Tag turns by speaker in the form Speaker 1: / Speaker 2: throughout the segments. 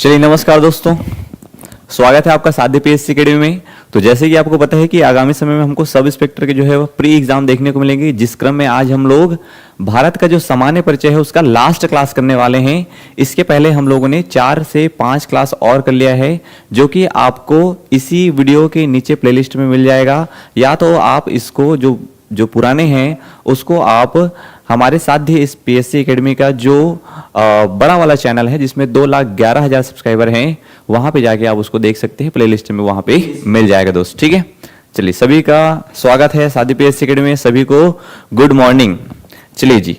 Speaker 1: चलिए नमस्कार दोस्तों, स्वागत है आपका साध्य पीएससी अकेडमी में। तो जैसे कि आपको पता है कि आगामी समय में हमको सब इंस्पेक्टर के जो है वो प्री एग्जाम देखने को मिलेंगे, जिस क्रम में आज हम लोग भारत का जो सामान्य परिचय है उसका लास्ट क्लास करने वाले हैं। इसके पहले हम लोगों ने 4 से 5 क्लास और कर लिया है, जो कि आपको इसी वीडियो के नीचे प्लेलिस्ट में मिल जाएगा, या तो आप इसको जो पुराने हैं उसको आप हमारे साध्य इस पीएससी एकेडमी का जो बड़ा वाला चैनल है जिसमें 2,11,000 सब्सक्राइबर हैं, वहां पे जाके आप उसको देख सकते हैं, प्लेलिस्ट में वहां पे मिल जाएगा दोस्त। ठीक है, चलिए सभी का स्वागत है साध्य पीएससी एकेडमी में, सभी को गुड मॉर्निंग। चलिए जी,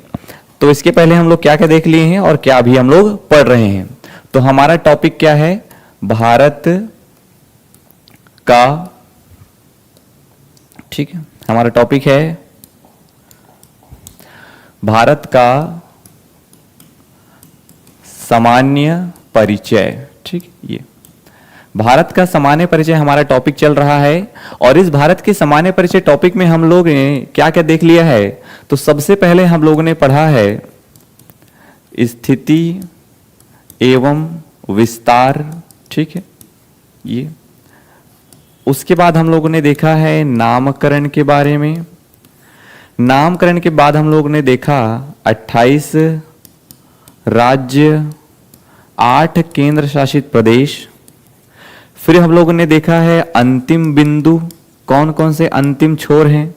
Speaker 1: तो इसके पहले हम लोग क्या क्या देख लिए हैं और क्या अभी हम लोग पढ़ रहे हैं। तो हमारा टॉपिक क्या है? भारत का, ठीक है, हमारा टॉपिक है भारत का सामान्य परिचय। ठीक, ये भारत का सामान्य परिचय हमारा टॉपिक चल रहा है। और इस भारत के सामान्य परिचय टॉपिक में हम लोग ने क्या क्या देख लिया है? तो सबसे पहले हम लोगों ने पढ़ा है स्थिति एवं विस्तार। ठीक है, ये उसके बाद हम लोगों ने देखा है नामकरण के बारे में। नामकरण के बाद हम लोग ने देखा 28 राज्य, 8 केंद्र शासित प्रदेश। फिर हम लोगों ने देखा है अंतिम बिंदु, कौन कौन से अंतिम छोर हैं,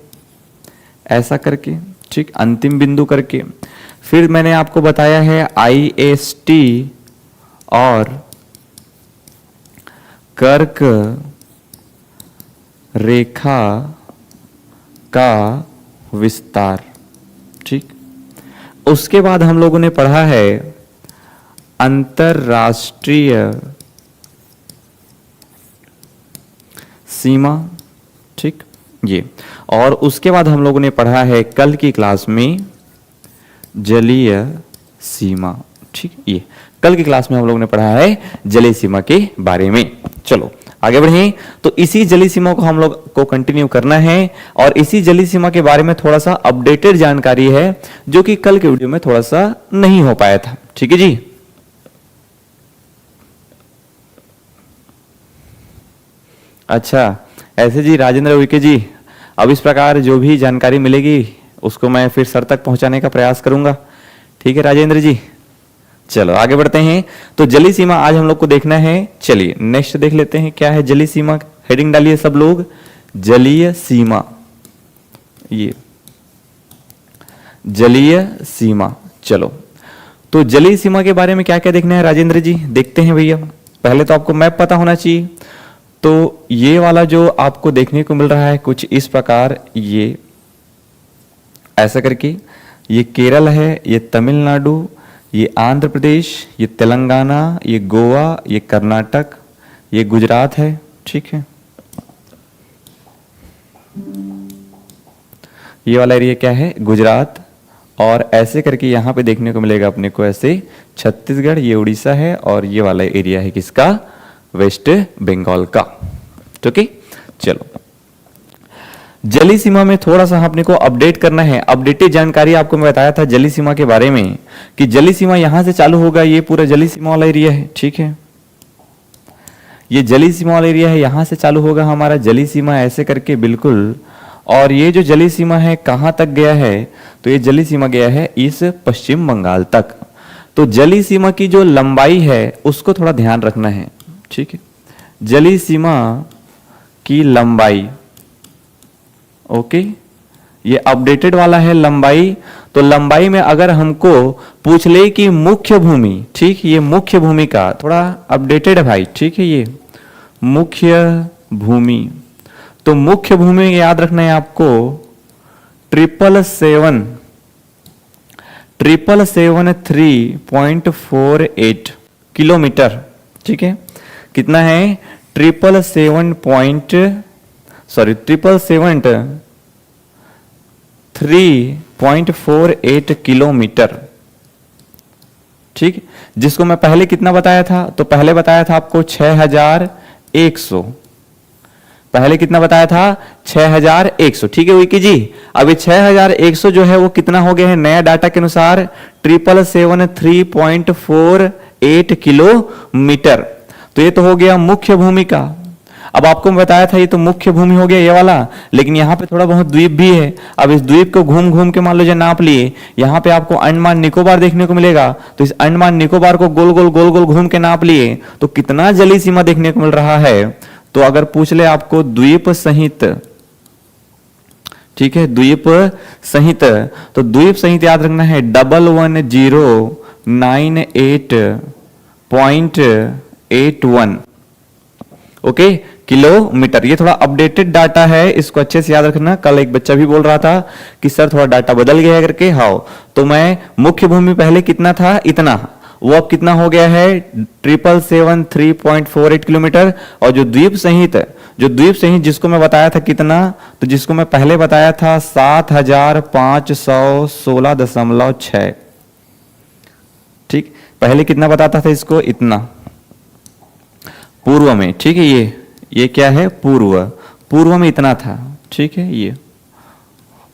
Speaker 1: ऐसा करके, ठीक, अंतिम बिंदु करके। फिर मैंने आपको बताया है IST और कर्क रेखा का विस्तार। ठीक, उसके बाद हम लोगों ने पढ़ा है अंतरराष्ट्रीय सीमा। ठीक, ये, और उसके बाद हम लोगों ने पढ़ा है कल की क्लास में जलीय सीमा। ठीक, ये कल की क्लास में हम लोगों ने पढ़ा है जलीय सीमा के बारे में। चलो आगे बढ़ें। तो इसी जलीय सीमा को हम लोग को कंटिन्यू करना है, और इसी जलीय सीमा के बारे में थोड़ा सा अपडेटेड जानकारी है जो कि कल के वीडियो में थोड़ा सा नहीं हो पाया था। ठीक है जी, अच्छा ऐसे जी राजेंद्र उइके जी, अब इस प्रकार जो भी जानकारी मिलेगी उसको मैं फिर सर तक पहुंचाने का प्रयास करूंगा। ठीक है राजेंद्र जी, चलो आगे बढ़ते हैं। तो जलीय सीमा आज हम लोग को देखना है। चलिए नेक्स्ट देख लेते हैं क्या है जलीय सीमा। हेडिंग डालिए सब लोग, जलीय सीमा। ये जलीय सीमा। चलो, तो जलीय सीमा के बारे में क्या क्या देखना है राजेंद्र जी, देखते हैं भैया। पहले तो आपको मैप पता होना चाहिए। तो ये वाला जो आपको देखने को मिल रहा है कुछ इस प्रकार, ये ऐसा करके, ये केरल है, ये तमिलनाडु, ये आंध्र प्रदेश, ये तेलंगाना, ये गोवा, ये कर्नाटक, ये गुजरात है। ठीक है, ये वाला एरिया क्या है? गुजरात। और ऐसे करके यहां पे देखने को मिलेगा अपने को ऐसे छत्तीसगढ़, ये उड़ीसा है, और ये वाला एरिया है किसका? वेस्ट बंगाल का। ठीक है, चलो जलीय सीमा में थोड़ा सा अपने को अपडेट करना है। अपडेटेड जानकारी आपको मैं बताया था जलीय सीमा के बारे में कि जलीय सीमा यहां से चालू होगा, ये पूरा जलीय सीमा वाला एरिया है। ठीक है, ये जलीय सीमा वाला एरिया है, यहां से चालू होगा हमारा जलीय सीमा ऐसे करके, बिल्कुल। और ये जो जलीय सीमा है कहां तक गया है? तो ये जलीय सीमा गया है इस पश्चिम बंगाल तक। तो जलीय सीमा की जो लंबाई है उसको थोड़ा ध्यान रखना है। ठीक है, जलीय सीमा की लंबाई, ओके, ये अपडेटेड वाला है लंबाई। तो लंबाई में अगर हमको पूछ ले कि मुख्य भूमि, ठीक, ये मुख्य भूमि का थोड़ा अपडेटेड है भाई। ठीक है, ये मुख्य भूमि, तो मुख्य भूमि में याद रखना है आपको 777 किलोमीटर। ठीक है, कितना है? 3.48 किलोमीटर। ठीक, जिसको मैं पहले कितना बताया था? तो पहले बताया था आपको 6100। पहले कितना बताया था? 6100। ठीक है विकी जी, अभी 6100 जो है वो कितना हो गया है नया डाटा के अनुसार? 777.3.48 8 किलोमीटर। तो ये तो हो गया मुख्य भूमि का। अब आपको मैं बताया था ये तो मुख्य भूमि हो गया ये वाला, लेकिन यहाँ पे थोड़ा बहुत द्वीप भी है। अब इस द्वीप को घूम घूम के मान लो जो नाप लिए, यहाँ पे आपको अंडमान निकोबार देखने को मिलेगा, तो इस अंडमान निकोबार को गोल गोल गोल गोल घूम के नाप लिए तो कितना जलीय सीमा देखने को मिल रहा है। तो अगर पूछ ले आपको द्वीप सहित, ठीक है, द्वीप सहित, तो द्वीप सहित याद रखना है 11,098.81 ओके किलोमीटर। ये थोड़ा अपडेटेड डाटा है, इसको अच्छे से याद रखना। कल एक बच्चा भी बोल रहा था कि सर थोड़ा डाटा बदल गया है करके। हाँ, तो मैं मुख्य भूमि पहले कितना था, इतना, वो अब कितना हो गया है 777.348 किलोमीटर। और जो द्वीप सहित जिसको मैं बताया था कितना, तो जिसको मैं पहले बताया था 7,516.6, ठीक, पहले कितना बताता था इसको, इतना, पूर्व में, ठीक है, ये क्या है, पूर्व में इतना था, ठीक है, ये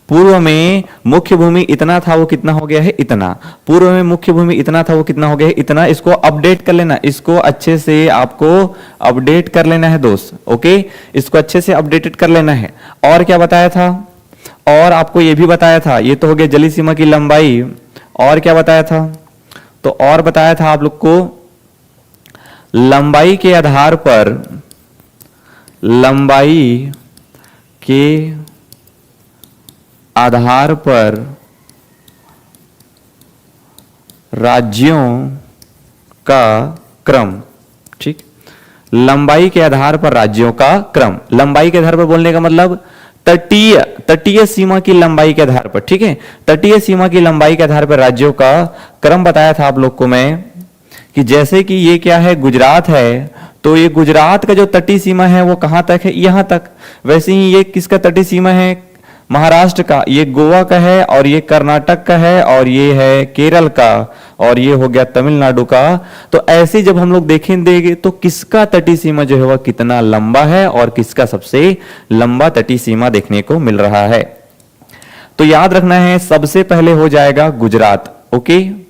Speaker 1: पूर्व में मुख्य भूमि इतना था, वो कितना हो गया है, इतना। पूर्व में मुख्य भूमि इतना था, वो कितना हो गया है, इतना। इसको अपडेट कर लेना, इसको अच्छे से आपको अपडेट कर लेना है दोस्त, ओके, इसको अच्छे से अपडेटेड कर लेना है। और क्या बताया था, और आपको ये भी बताया था, ये तो हो गया जलीय सीमा की लंबाई। और क्या बताया था, तो और बताया था आप लोग को लंबाई के आधार पर, लंबाई के आधार पर राज्यों का क्रम, ठीक, लंबाई के आधार पर राज्यों का क्रम। लंबाई के आधार पर बोलने का मतलब तटीय सीमा की लंबाई के आधार पर, ठीक है, तटीय सीमा की लंबाई के आधार पर राज्यों का क्रम बताया था आप लोग को मैं, कि जैसे कि ये क्या है, गुजरात है, तो ये गुजरात का जो तटीय सीमा है वो कहां तक है, यहां तक। वैसे ही ये किसका तटीय सीमा है, महाराष्ट्र का, ये गोवा का है, और ये कर्नाटक का है, और ये है केरल का, और ये हो गया तमिलनाडु का। तो ऐसे जब हम लोग देखेंगे तो किसका तटीय सीमा जो है वह कितना लंबा है और किसका सबसे लंबा तटीय सीमा देखने को मिल रहा है। तो याद रखना है, सबसे पहले हो जाएगा गुजरात, ओके,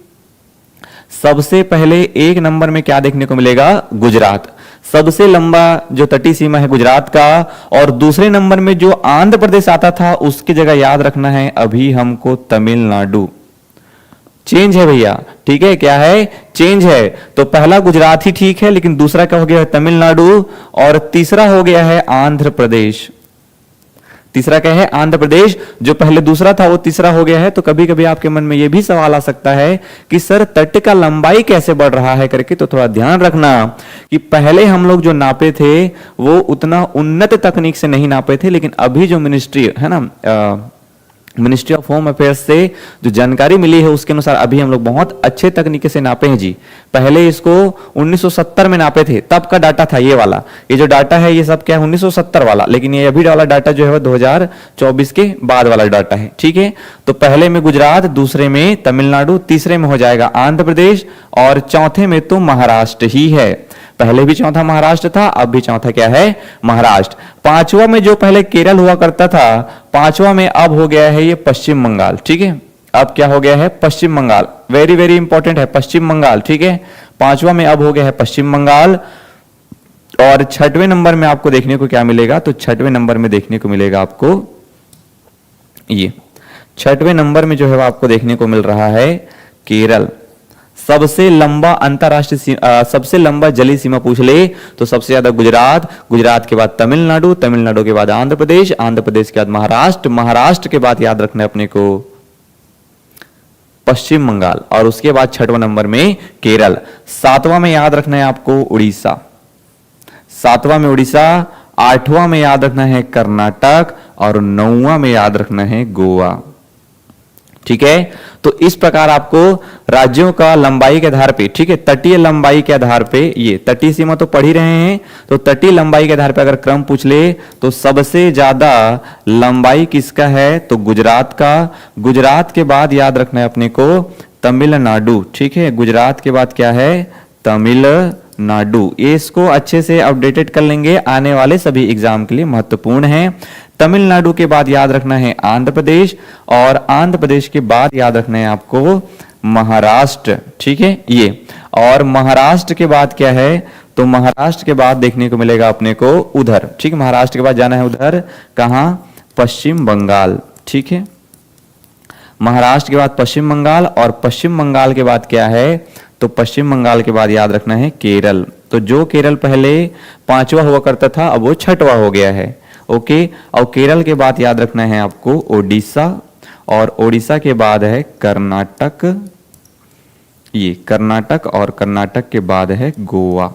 Speaker 1: सबसे पहले एक नंबर में क्या देखने को मिलेगा, गुजरात, सबसे लंबा जो तटीय सीमा है गुजरात का। और दूसरे नंबर में जो आंध्र प्रदेश आता था उसकी जगह याद रखना है अभी हमको तमिलनाडु। चेंज है भैया, ठीक है, क्या है, चेंज है। तो पहला गुजरात ही ठीक है, लेकिन दूसरा क्या हो गया है, तमिलनाडु, और तीसरा हो गया है आंध्र प्रदेश। तीसरा क्या है, आंध्र प्रदेश। जो पहले दूसरा था वो तीसरा हो गया है। तो कभी कभी आपके मन में यह भी सवाल आ सकता है कि सर तट का लंबाई कैसे बढ़ रहा है करके। तो थोड़ा ध्यान रखना कि पहले हम लोग जो नापे थे वो उतना उन्नत तकनीक से नहीं नापे थे, लेकिन अभी जो मिनिस्ट्री है ना, मिनिस्ट्री ऑफ होम अफेयर्स से जो जानकारी मिली है उसके अनुसार अभी हम लोग बहुत अच्छे तकनीके से नापे हैं जी। पहले इसको 1970 में नापे थे, तब का डाटा था ये वाला। ये जो डाटा है ये सब क्या है, 1970 वाला, लेकिन ये अभी वाला डाटा जो है 2024 के बाद वाला डाटा है, ठीक है। तो पहले में गुजरात, दूसरे में तमिलनाडु, तीसरे में हो जाएगा आंध्र प्रदेश, और चौथे में तो महाराष्ट्र ही है। पहले भी चौथा महाराष्ट्र था, अब भी चौथा क्या है, महाराष्ट्र। पांचवा में जो पहले केरल हुआ करता था, पांचवा में अब हो गया है ये पश्चिम बंगाल, ठीक है। अब क्या हो गया है, पश्चिम बंगाल, वेरी वेरी इंपॉर्टेंट है पश्चिम बंगाल, ठीक है। पांचवा में अब हो गया है पश्चिम बंगाल। और छठवें नंबर में आपको देखने को क्या मिलेगा, तो छठवें नंबर में देखने को मिलेगा आपको ये, छठवें नंबर में जो है आपको देखने को मिल रहा है केरल। सबसे लंबा अंतरराष्ट्रीय सबसे लंबा जलीय सीमा पूछ ले तो सबसे ज्यादा गुजरात, गुजरात के बाद तमिलनाडु, तमिलनाडु के बाद आंध्र प्रदेश, आंध्र प्रदेश के बाद महाराष्ट्र, महाराष्ट्र के बाद याद रखना है अपने को पश्चिम बंगाल, और उसके बाद छठवां नंबर में केरल। सातवां में याद रखना है आपको उड़ीसा, सातवां में उड़ीसा, आठवां में याद रखना है कर्नाटक, और नौवां में याद रखना है गोवा, ठीक है। तो इस प्रकार आपको राज्यों का लंबाई के आधार पे, ठीक है, तटीय लंबाई के आधार पे, ये तटीय सीमा तो पढ़ ही रहे हैं, तो तटीय लंबाई के आधार पे अगर क्रम पूछ ले तो सबसे ज्यादा लंबाई किसका है, तो गुजरात का। गुजरात के बाद याद रखना है अपने को तमिलनाडु, ठीक है, गुजरात के बाद क्या है, तमिलनाडु। ये इसको अच्छे से अपडेटेड कर लेंगे, आने वाले सभी एग्जाम के लिए महत्वपूर्ण है। तमिलनाडु के बाद याद रखना है आंध्र प्रदेश, और आंध्र प्रदेश के बाद याद रखना है आपको महाराष्ट्र, ठीक है ये। और महाराष्ट्र के बाद क्या है, तो महाराष्ट्र के बाद देखने को मिलेगा अपने को उधर, ठीक है, महाराष्ट्र के बाद जाना है उधर, कहां, पश्चिम बंगाल, ठीक है, महाराष्ट्र के बाद पश्चिम बंगाल, और पश्चिम बंगाल के बाद क्या है, तो पश्चिम बंगाल के बाद याद रखना है केरल। तो जो केरल पहले 5वां हुआ करता था अब वो 6वां हो गया है, ओके। और केरल के बाद याद रखना है आपको ओडिशा, और ओडिशा के बाद है कर्नाटक, ये कर्नाटक, और कर्नाटक के बाद है गोवा।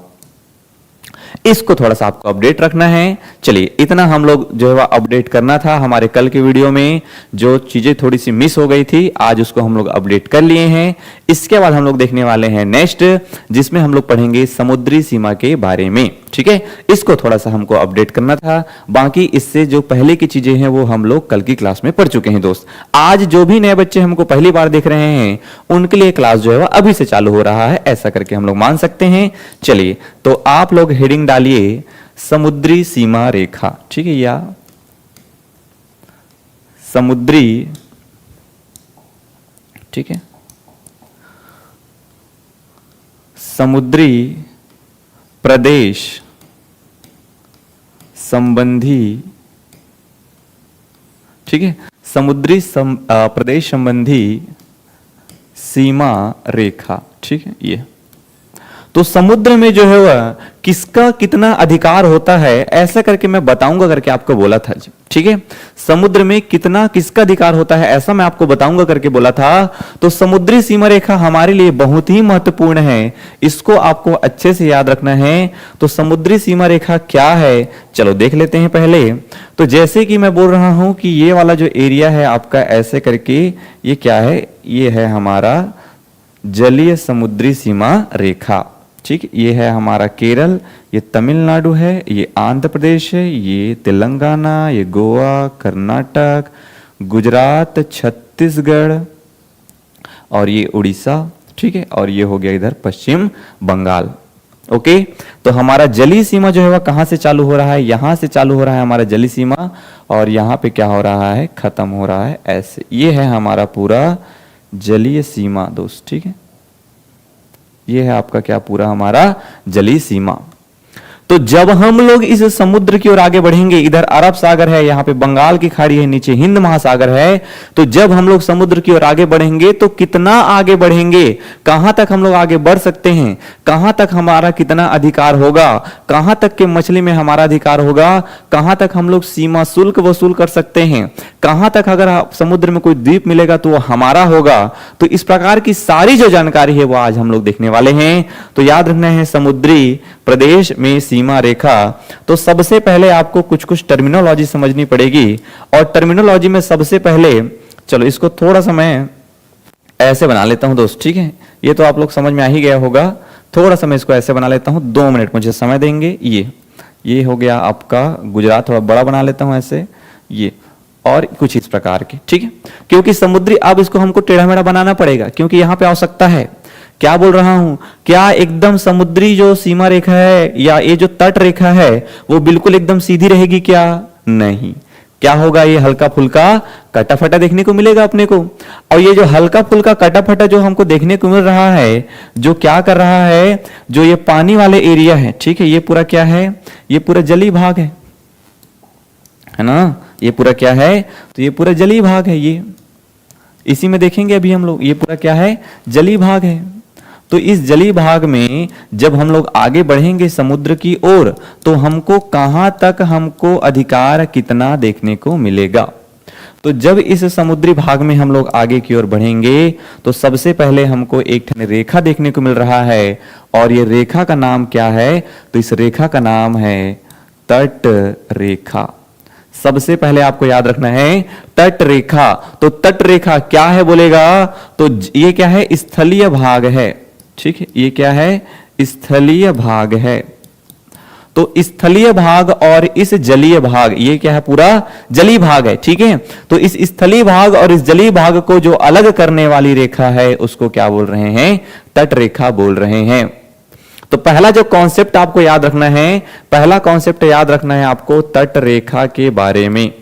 Speaker 1: इसको थोड़ा सा आपको अपडेट रखना है। चलिए इतना हम लोग जो है अपडेट करना था हमारे कल के वीडियो में, जो चीजें थोड़ी सी मिस हो गई थी आज उसको हम लोग अपडेट कर लिए हैं। इसके बाद हम लोग देखने वाले हैं नेक्स्ट, जिसमें हम लोग पढ़ेंगे समुद्री सीमा के बारे में, ठीक है। इसको थोड़ा सा हमको अपडेट करना था, बाकी इससे जो पहले की चीजें हैं वो हम लोग कल की क्लास में पढ़ चुके हैं दोस्त। आज जो भी नए बच्चे हमको पहली बार देख रहे हैं उनके लिए क्लास जो है अभी से चालू हो रहा है, ऐसा करके हम लोग मान सकते हैं। चलिए तो आप लोग हेडिंग डालिए समुद्री सीमा रेखा, ठीक है, या समुद्री, ठीक है, समुद्री प्रदेश संबंधी, ठीक है, समुद्री प्रदेश संबंधी सीमा रेखा, ठीक है। ये तो समुद्र में जो है वह किसका कितना अधिकार होता है ऐसा करके मैं बताऊंगा करके आपको बोला था जी, ठीक है। समुद्र में कितना किसका अधिकार होता है ऐसा मैं आपको बताऊंगा करके बोला था। तो समुद्री सीमा रेखा हमारे लिए बहुत ही महत्वपूर्ण है, इसको आपको अच्छे से याद रखना है। तो समुद्री सीमा रेखा क्या है, चलो देख लेते हैं पहले। तो जैसे कि मैं बोल रहा हूं कि ये वाला जो एरिया है आपका ऐसे करके, ये क्या है, ये है हमारा जलीय समुद्री सीमा रेखा, ठीक। ये है हमारा केरल, ये तमिलनाडु है, ये आंध्र प्रदेश है, ये तेलंगाना, ये गोवा, कर्नाटक, गुजरात, छत्तीसगढ़, और ये उड़ीसा, ठीक है, और ये हो गया इधर पश्चिम बंगाल, ओके। तो हमारा जलीय सीमा जो है वह कहां से चालू हो रहा है, यहां से चालू हो रहा है हमारा जलीय सीमा, और यहां पे क्या हो रहा है, खत्म हो रहा है ऐसे। ये है हमारा पूरा जलीय सीमा दोस्त, ठीक है, ये है आपका क्या पूरा हमारा जलीय सीमा। तो जब हम लोग इस समुद्र की ओर आगे बढ़ेंगे, इधर अरब सागर है, यहाँ पे बंगाल की खाड़ी है, नीचे हिंद महासागर है। तो जब हम लोग समुद्र की ओर आगे बढ़ेंगे तो कितना आगे बढ़ेंगे, कहां तक हम लोग आगे बढ़ सकते हैं, कहां तक हमारा कितना अधिकार होगा, कहां तक के मछली में हमारा अधिकार होगा, कहां तक हम लोग सीमा शुल्क वसूल कर सकते हैं, कहां तक अगर समुद्र में कोई द्वीप मिलेगा तो वो हमारा होगा। तो इस प्रकार की सारी जो जानकारी है वो आज हम लोग देखने वाले हैं। तो याद रखना है समुद्री प्रदेश में सीमा रेखा। तो सबसे पहले आपको कुछ कुछ टर्मिनोलॉजी समझनी पड़ेगी, और टर्मिनोलॉजी में सबसे पहले, चलो इसको थोड़ा सा मैं ऐसे बना लेता हूं दोस्त, ठीक है, ये तो आप लोग समझ में आ ही गया होगा। थोड़ा सा मैं इसको ऐसे बना लेता हूं, 2 मिनट मुझे समय देंगे। ये हो गया आपका गुजरात, थोड़ा बड़ा बना लेता हूं ऐसे, ये और कुछ इस प्रकार के, ठीक है। क्योंकि समुद्री, अब इसको हमको टेढ़ा मेढ़ा बनाना पड़ेगा क्योंकि यहां पे आवश्यकता है। क्या बोल रहा हूं, क्या एकदम समुद्री जो सीमा रेखा है या ये जो तट रेखा है वो बिल्कुल एकदम सीधी रहेगी क्या, नहीं, क्या होगा, ये हल्का फुल्का कटा फटा देखने को मिलेगा अपने को। और ये जो हल्का फुल्का कटा फटा जो हमको देखने को मिल रहा है, जो क्या कर रहा है, जो ये पानी वाले एरिया है, ठीक है, ये पूरा क्या है, ये पूरा जलीय भाग है ना, ये पूरा क्या है, तो ये पूरा जलीय भाग है। ये इसी में देखेंगे अभी हम लोग, ये पूरा क्या है, जलीय भाग है। तो इस जलीय भाग में जब हम लोग आगे बढ़ेंगे समुद्र की ओर, तो हमको कहां तक हमको अधिकार कितना देखने को मिलेगा। तो जब इस समुद्री भाग में हम लोग आगे की ओर बढ़ेंगे तो सबसे पहले हमको एक रेखा देखने को मिल रहा है, और ये रेखा का नाम क्या है, तो इस रेखा का नाम है तट रेखा। सबसे पहले आपको याद रखना है तट रेखा। तो तट रेखा क्या है बोलेगा, तो ये क्या है, स्थलीय भाग है, ठीक है, ये क्या है, स्थलीय भाग है। तो स्थलीय भाग और इस जलीय भाग, ये क्या है, पूरा जलीय भाग है, ठीक है। तो इस स्थलीय भाग और इस जलीय भाग को जो अलग करने वाली रेखा है उसको क्या बोल रहे हैं, तट रेखा बोल रहे हैं। तो पहला जो कॉन्सेप्ट आपको याद रखना है, पहला कॉन्सेप्ट याद रखना है आपको तट रेखा के बारे में,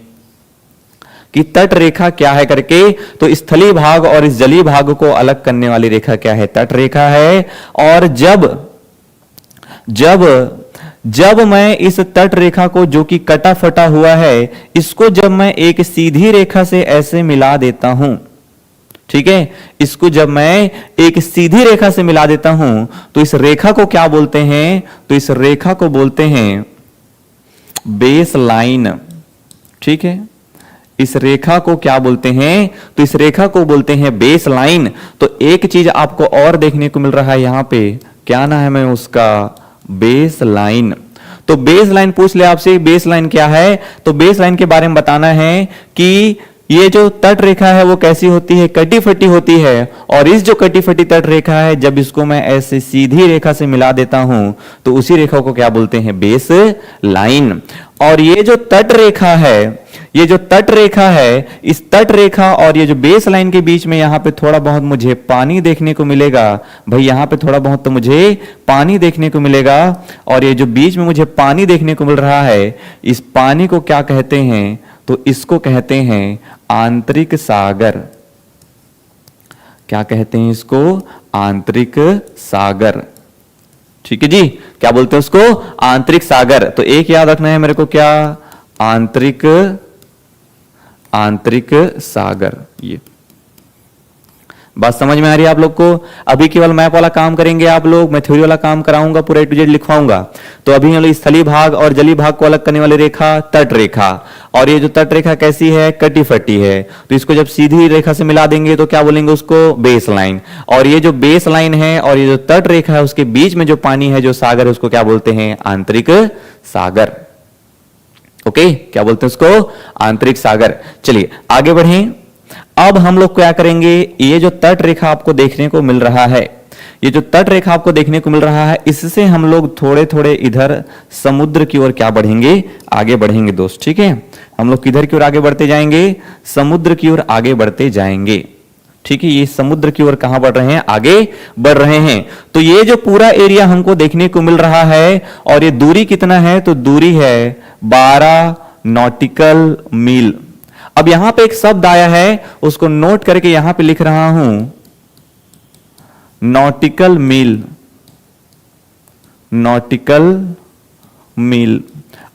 Speaker 1: कि तट रेखा क्या है करके, तो स्थलीय भाग और इस जलीय भाग को अलग करने वाली रेखा क्या है, तट रेखा है। और जब मैं इस तट रेखा को जो कि कटा फटा हुआ है, इसको जब मैं एक सीधी रेखा से ऐसे मिला देता हूं, ठीक है, इसको जब मैं एक सीधी रेखा से मिला देता हूं तो इस रेखा को क्या बोलते हैं, तो इस रेखा को बोलते हैं बेस लाइन। ठीक है, इस रेखा को क्या बोलते हैं, तो इस रेखा को बोलते हैं बेस लाइन। तो एक चीज आपको और देखने को मिल रहा है यहां पे, क्या नाम है उसका, बेस लाइन। तो बेस लाइन पूछ ले आपसे, बेस लाइन क्या है, तो बेस लाइन के बारे में बताना है कि ये जो तट रेखा है वो कैसी होती है, कटी फटी होती है। और इस जो कटी फटी तट रेखा है, जब इसको मैं ऐसे सीधी रेखा से मिला देता हूं तो उसी रेखा को क्या बोलते हैं, बेस लाइन। और ये जो तट रेखा है, ये जो तट रेखा है, इस तट रेखा और ये जो बेस लाइन के बीच में यहां पे थोड़ा बहुत मुझे पानी देखने को मिलेगा। भाई यहां पे थोड़ा बहुत तो मुझे पानी देखने को मिलेगा। और ये जो बीच में मुझे पानी देखने को मिल रहा है, इस पानी को क्या कहते हैं, तो इसको कहते हैं आंतरिक सागर। क्या कहते हैं इसको, आंतरिक सागर। ठीक है जी, क्या बोलते हैं उसको, आंतरिक सागर। तो एक याद रखना है मेरे को, क्या, आंतरिक सागर। ये बात समझ में आ रही है आप लोग को। अभी केवल मैप वाला काम करेंगे आप लोग, मैं थ्योरी वाला काम कराऊंगा, पूरा A to Z लिखवाऊंगा। तो अभी हम लोग स्थलीय भाग और जलीय भाग को अलग करने वाली रेखा तट रेखा। और ये जो तट रेखा कैसी है, कटी फटी है। तो इसको जब सीधी रेखा से मिला देंगे तो क्या बोलेंगे उसको, बेस लाइन। और ये जो बेस लाइन है और ये जो तट रेखा है, उसके बीच में जो पानी है, जो सागर है, उसको क्या बोलते हैं, आंतरिक सागर। ओके, क्या बोलते हैं उसको, आंतरिक सागर। चलिए आगे बढ़ें। अब हम लोग क्या करेंगे, ये जो तट रेखा आपको देखने को मिल रहा है, ये जो तट रेखा आपको देखने को मिल रहा है, इससे हम लोग थोड़े थोड़े इधर समुद्र की ओर क्या बढ़ेंगे, आगे बढ़ेंगे दोस्त। ठीक है, हम लोग किधर की ओर आगे बढ़ते जाएंगे, समुद्र की ओर आगे बढ़ते जाएंगे। ठीक है, ये समुद्र की ओर कहां बढ़ रहे हैं, आगे बढ़ रहे हैं। तो ये जो पूरा एरिया हमको देखने को मिल रहा है, और ये दूरी कितना है, तो दूरी है 12 नॉटिकल मील। अब यहां पे एक शब्द आया है, उसको नोट करके यहां पे लिख रहा हूं, नॉटिकल मील। नॉटिकल मील।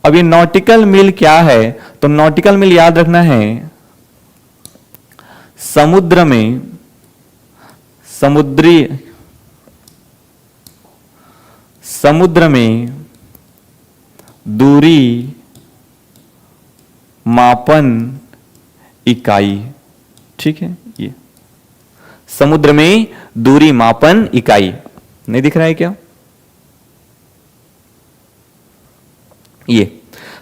Speaker 1: अब ये नॉटिकल मील क्या है, तो नॉटिकल मील याद रखना है, समुद्र में, समुद्र में दूरी मापन इकाई। ठीक है, ये समुद्र में दूरी मापन इकाई। नहीं दिख रहा है क्या, ये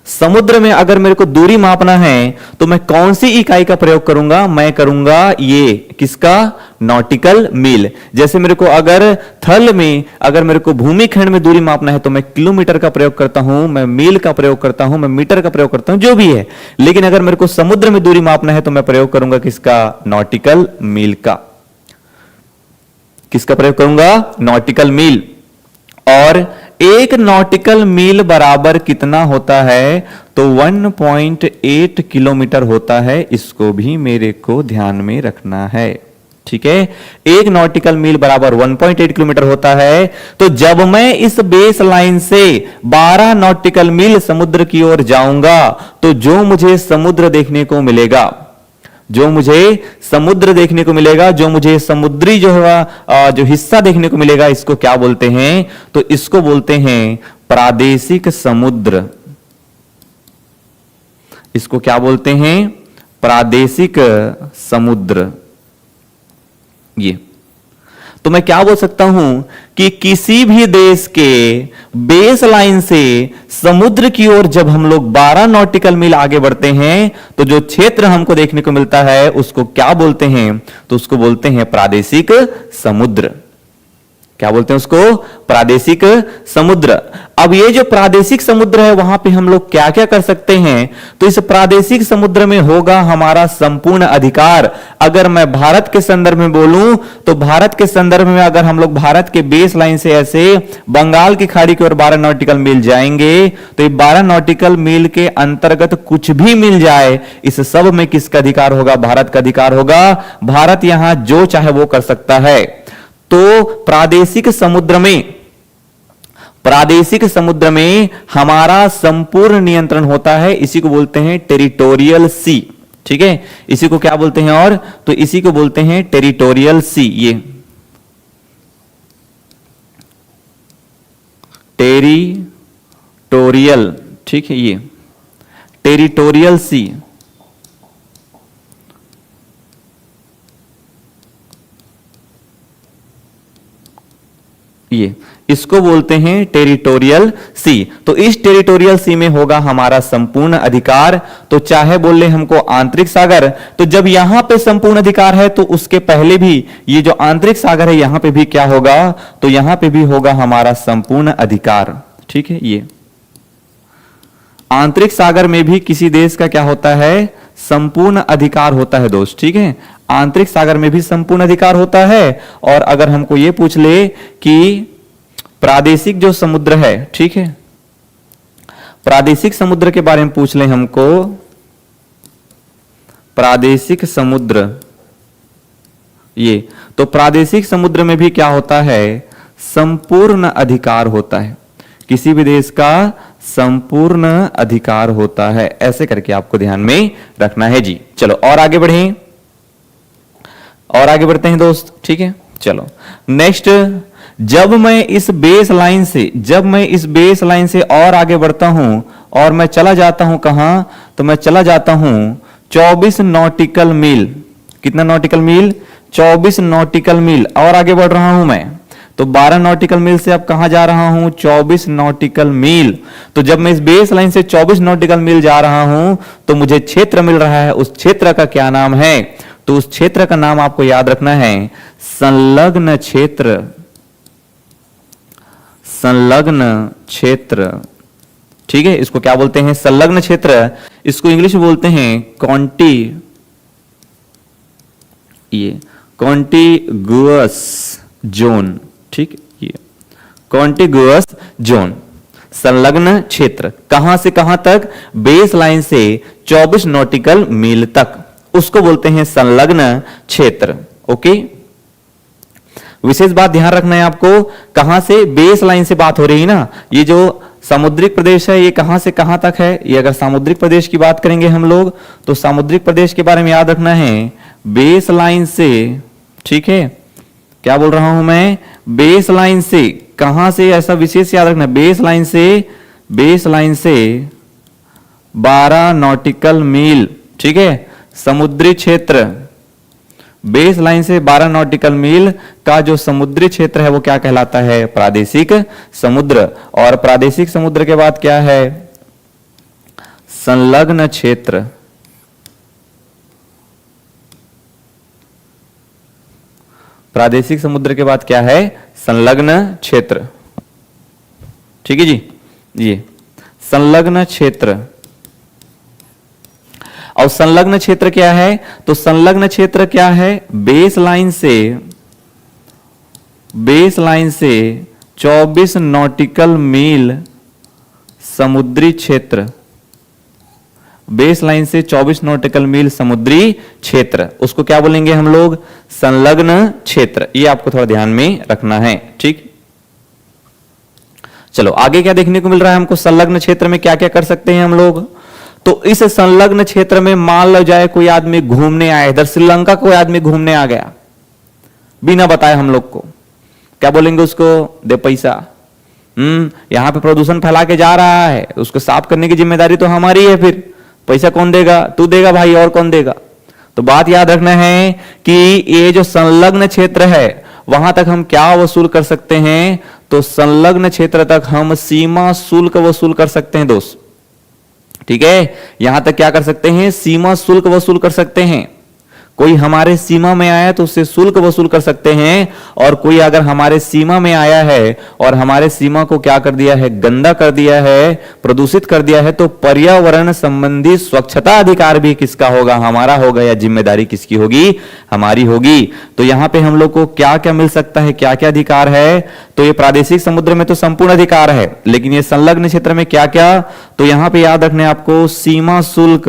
Speaker 1: समुद्र में अगर मेरे को दूरी मापना है तो मैं कौन सी इकाई का प्रयोग करूंगा, मैं करूंगा ये किसका, नॉटिकल मील। जैसे मेरे को अगर थल में, अगर मेरे को भूमि खंड में दूरी मापना है तो मैं किलोमीटर का प्रयोग करता हूं, मैं मील का प्रयोग करता हूं, मैं मीटर का प्रयोग करता हूं, जो भी है। लेकिन अगर मेरे को समुद्र में दूरी मापना है तो मैं प्रयोग करूंगा किसका, नॉटिकल मील का। किसका प्रयोग करूंगा, नॉटिकल मील। और एक नॉटिकल मील बराबर कितना होता है, तो 1.8 किलोमीटर होता है। इसको भी मेरे को ध्यान में रखना है। ठीक है, एक नॉटिकल मील बराबर 1.8 किलोमीटर होता है। तो जब मैं इस बेस लाइन से 12 नॉटिकल मील समुद्र की ओर जाऊंगा तो जो मुझे समुद्र देखने को मिलेगा, जो मुझे समुद्र देखने को मिलेगा, जो मुझे समुद्री जो है जो हिस्सा देखने को मिलेगा, इसको क्या बोलते हैं, तो इसको बोलते हैं प्रादेशिक समुद्र। इसको क्या बोलते हैं, प्रादेशिक समुद्र। ये तो मैं क्या बोल सकता हूं कि किसी भी देश के बेस लाइन से समुद्र की ओर जब हम लोग 12 नॉटिकल मील आगे बढ़ते हैं तो जो क्षेत्र हमको देखने को मिलता है उसको क्या बोलते हैं, तो उसको बोलते हैं प्रादेशिक समुद्र। क्या बोलते हैं उसको? प्रादेशिक समुद्र। अब ये जो प्रादेशिक समुद्र है वहां पे हम लोग क्या क्या कर सकते हैं? तो इस प्रादेशिक समुद्र में होगा हमारा संपूर्ण अधिकार। अगर मैं भारत के संदर्भ में बोलूं तो भारत के संदर्भ में अगर हम लोग भारत के बेस लाइन से ऐसे बंगाल की खाड़ी की ओर 12 नॉटिकल मील जाएंगे तो ये 12 नॉटिकल मील के अंतर्गत कुछ भी मिल जाए, इस सब में किसका अधिकार होगा? भारत का अधिकार होगा। भारत यहां जो चाहे वो कर सकता है। तो प्रादेशिक समुद्र में हमारा संपूर्ण नियंत्रण होता है। इसी को बोलते हैं टेरिटोरियल सी। ठीक है, इसी को क्या बोलते हैं? और तो इसी को बोलते हैं टेरिटोरियल सी। ये टेरिटोरियल, ठीक है, ये टेरिटोरियल सी। ये इसको बोलते हैं टेरिटोरियल सी। तो इस टेरिटोरियल सी में होगा हमारा संपूर्ण अधिकार। तो चाहे बोल ले हमको आंतरिक सागर, तो जब यहां पे संपूर्ण अधिकार है तो उसके पहले भी ये जो आंतरिक सागर है यहां पे भी क्या होगा? तो यहां पे भी होगा हमारा संपूर्ण अधिकार। ठीक है, ये आंतरिक सागर में भी किसी देश का क्या होता है? संपूर्ण अधिकार होता है दोस्त। ठीक है, आंतरिक सागर में भी संपूर्ण अधिकार होता है। और अगर हमको यह पूछ ले कि प्रादेशिक जो समुद्र है, ठीक है, प्रादेशिक समुद्र के बारे में पूछ ले हमको, प्रादेशिक समुद्र, ये तो प्रादेशिक समुद्र में भी क्या होता है? संपूर्ण अधिकार होता है। किसी भी देश का संपूर्ण अधिकार होता है। ऐसे करके आपको ध्यान में रखना है जी। चलो और आगे बढ़ें, और आगे बढ़ते हैं दोस्त। ठीक है, चलो नेक्स्ट। जब मैं इस बेस लाइन से और आगे बढ़ता हूं और मैं चला जाता हूं कहां? तो मैं चला जाता हूं 24 नॉटिकल मील। कितना नॉटिकल मील? 24 नॉटिकल मील। और आगे बढ़ रहा हूं मैं तो 12 नॉटिकल मील से अब कहां जा रहा हूं? 24 नॉटिकल मील। तो जब मैं इस बेस लाइन से 24 नॉटिकल मील जा रहा हूं तो मुझे क्षेत्र मिल रहा है। उस क्षेत्र का क्या नाम है? तो उस क्षेत्र का नाम आपको याद रखना है संलग्न क्षेत्र। संलग्न क्षेत्र, ठीक है, इसको क्या बोलते हैं? संलग्न क्षेत्र। इसको इंग्लिश में बोलते हैं कॉन्टिगुअस जोन। ठीक, ये कॉन्टिगुअस जोन, संलग्न क्षेत्र। कहां से कहां तक? बेस लाइन से 24 नॉटिकल मील तक, उसको बोलते हैं संलग्न क्षेत्र। ओके, विशेष बात ध्यान रखना है आपको, कहां से? बेस लाइन से बात हो रही है ना। ये जो सामुद्रिक प्रदेश है ये कहां से कहां तक है? ये अगर सामुद्रिक प्रदेश की बात करेंगे हम लोग तो सामुद्रिक प्रदेश के बारे में याद रखना है बेस लाइन से। ठीक है, क्या बोल रहा हूं मैं? बेस लाइन से। कहां से? ऐसा विशेष याद रखना, बेस लाइन से 12 नॉटिकल मील। ठीक है, समुद्री क्षेत्र। बेस लाइन से 12 नॉटिकल मील का जो समुद्री क्षेत्र है वो क्या कहलाता है? प्रादेशिक समुद्र। और प्रादेशिक समुद्र के बाद क्या है? संलग्न क्षेत्र। प्रादेशिक समुद्र के बाद क्या है? संलग्न क्षेत्र। ठीक है जी, ये संलग्न क्षेत्र। और संलग्न क्षेत्र क्या है? तो संलग्न क्षेत्र क्या है? बेस लाइन से 24 नॉटिकल मील समुद्री क्षेत्र। बेस लाइन से 24 नॉटिकल मील समुद्री क्षेत्र, उसको क्या बोलेंगे हम लोग? संलग्न क्षेत्र। ये आपको थोड़ा ध्यान में रखना है। ठीक, चलो आगे क्या देखने को मिल रहा है हमको? संलग्न क्षेत्र में क्या क्या कर सकते हैं हम लोग? तो इस संलग्न क्षेत्र में मान लो जाए कोई आदमी घूमने आया, इधर श्रीलंका कोई आदमी घूमने आ गया बिना बताए हम लोग को, क्या बोलेंगे उसको? दे पैसा। यहां पे प्रदूषण फैला के जा रहा है, उसको साफ करने की जिम्मेदारी तो हमारी है। फिर पैसा कौन देगा? तू देगा भाई, और कौन देगा? तो बात याद रखना है कि ये जो संलग्न क्षेत्र है वहां तक हम क्या वसूल कर सकते हैं? तो संलग्न क्षेत्र तक हम सीमा शुल्क वसूल कर सकते हैं दोस्त। ठीक है, यहां तक क्या कर सकते हैं? सीमा शुल्क वसूल कर सकते हैं। कोई हमारे सीमा में आया तो उससे शुल्क वसूल कर सकते हैं, और कोई अगर हमारे सीमा में आया है और हमारे सीमा को क्या कर दिया है, गंदा कर दिया है, प्रदूषित कर दिया है, तो पर्यावरण संबंधी स्वच्छता अधिकार भी किसका होगा, हमारा होगा, या जिम्मेदारी किसकी होगी, हमारी होगी। तो यहां पे हम लोग को क्या क्या मिल सकता है, क्या क्या अधिकार है, तो ये प्रादेशिक समुद्र में तो संपूर्ण अधिकार है, लेकिन ये संलग्न क्षेत्र में क्या क्या, तो यहां पे याद रखने आपको सीमा शुल्क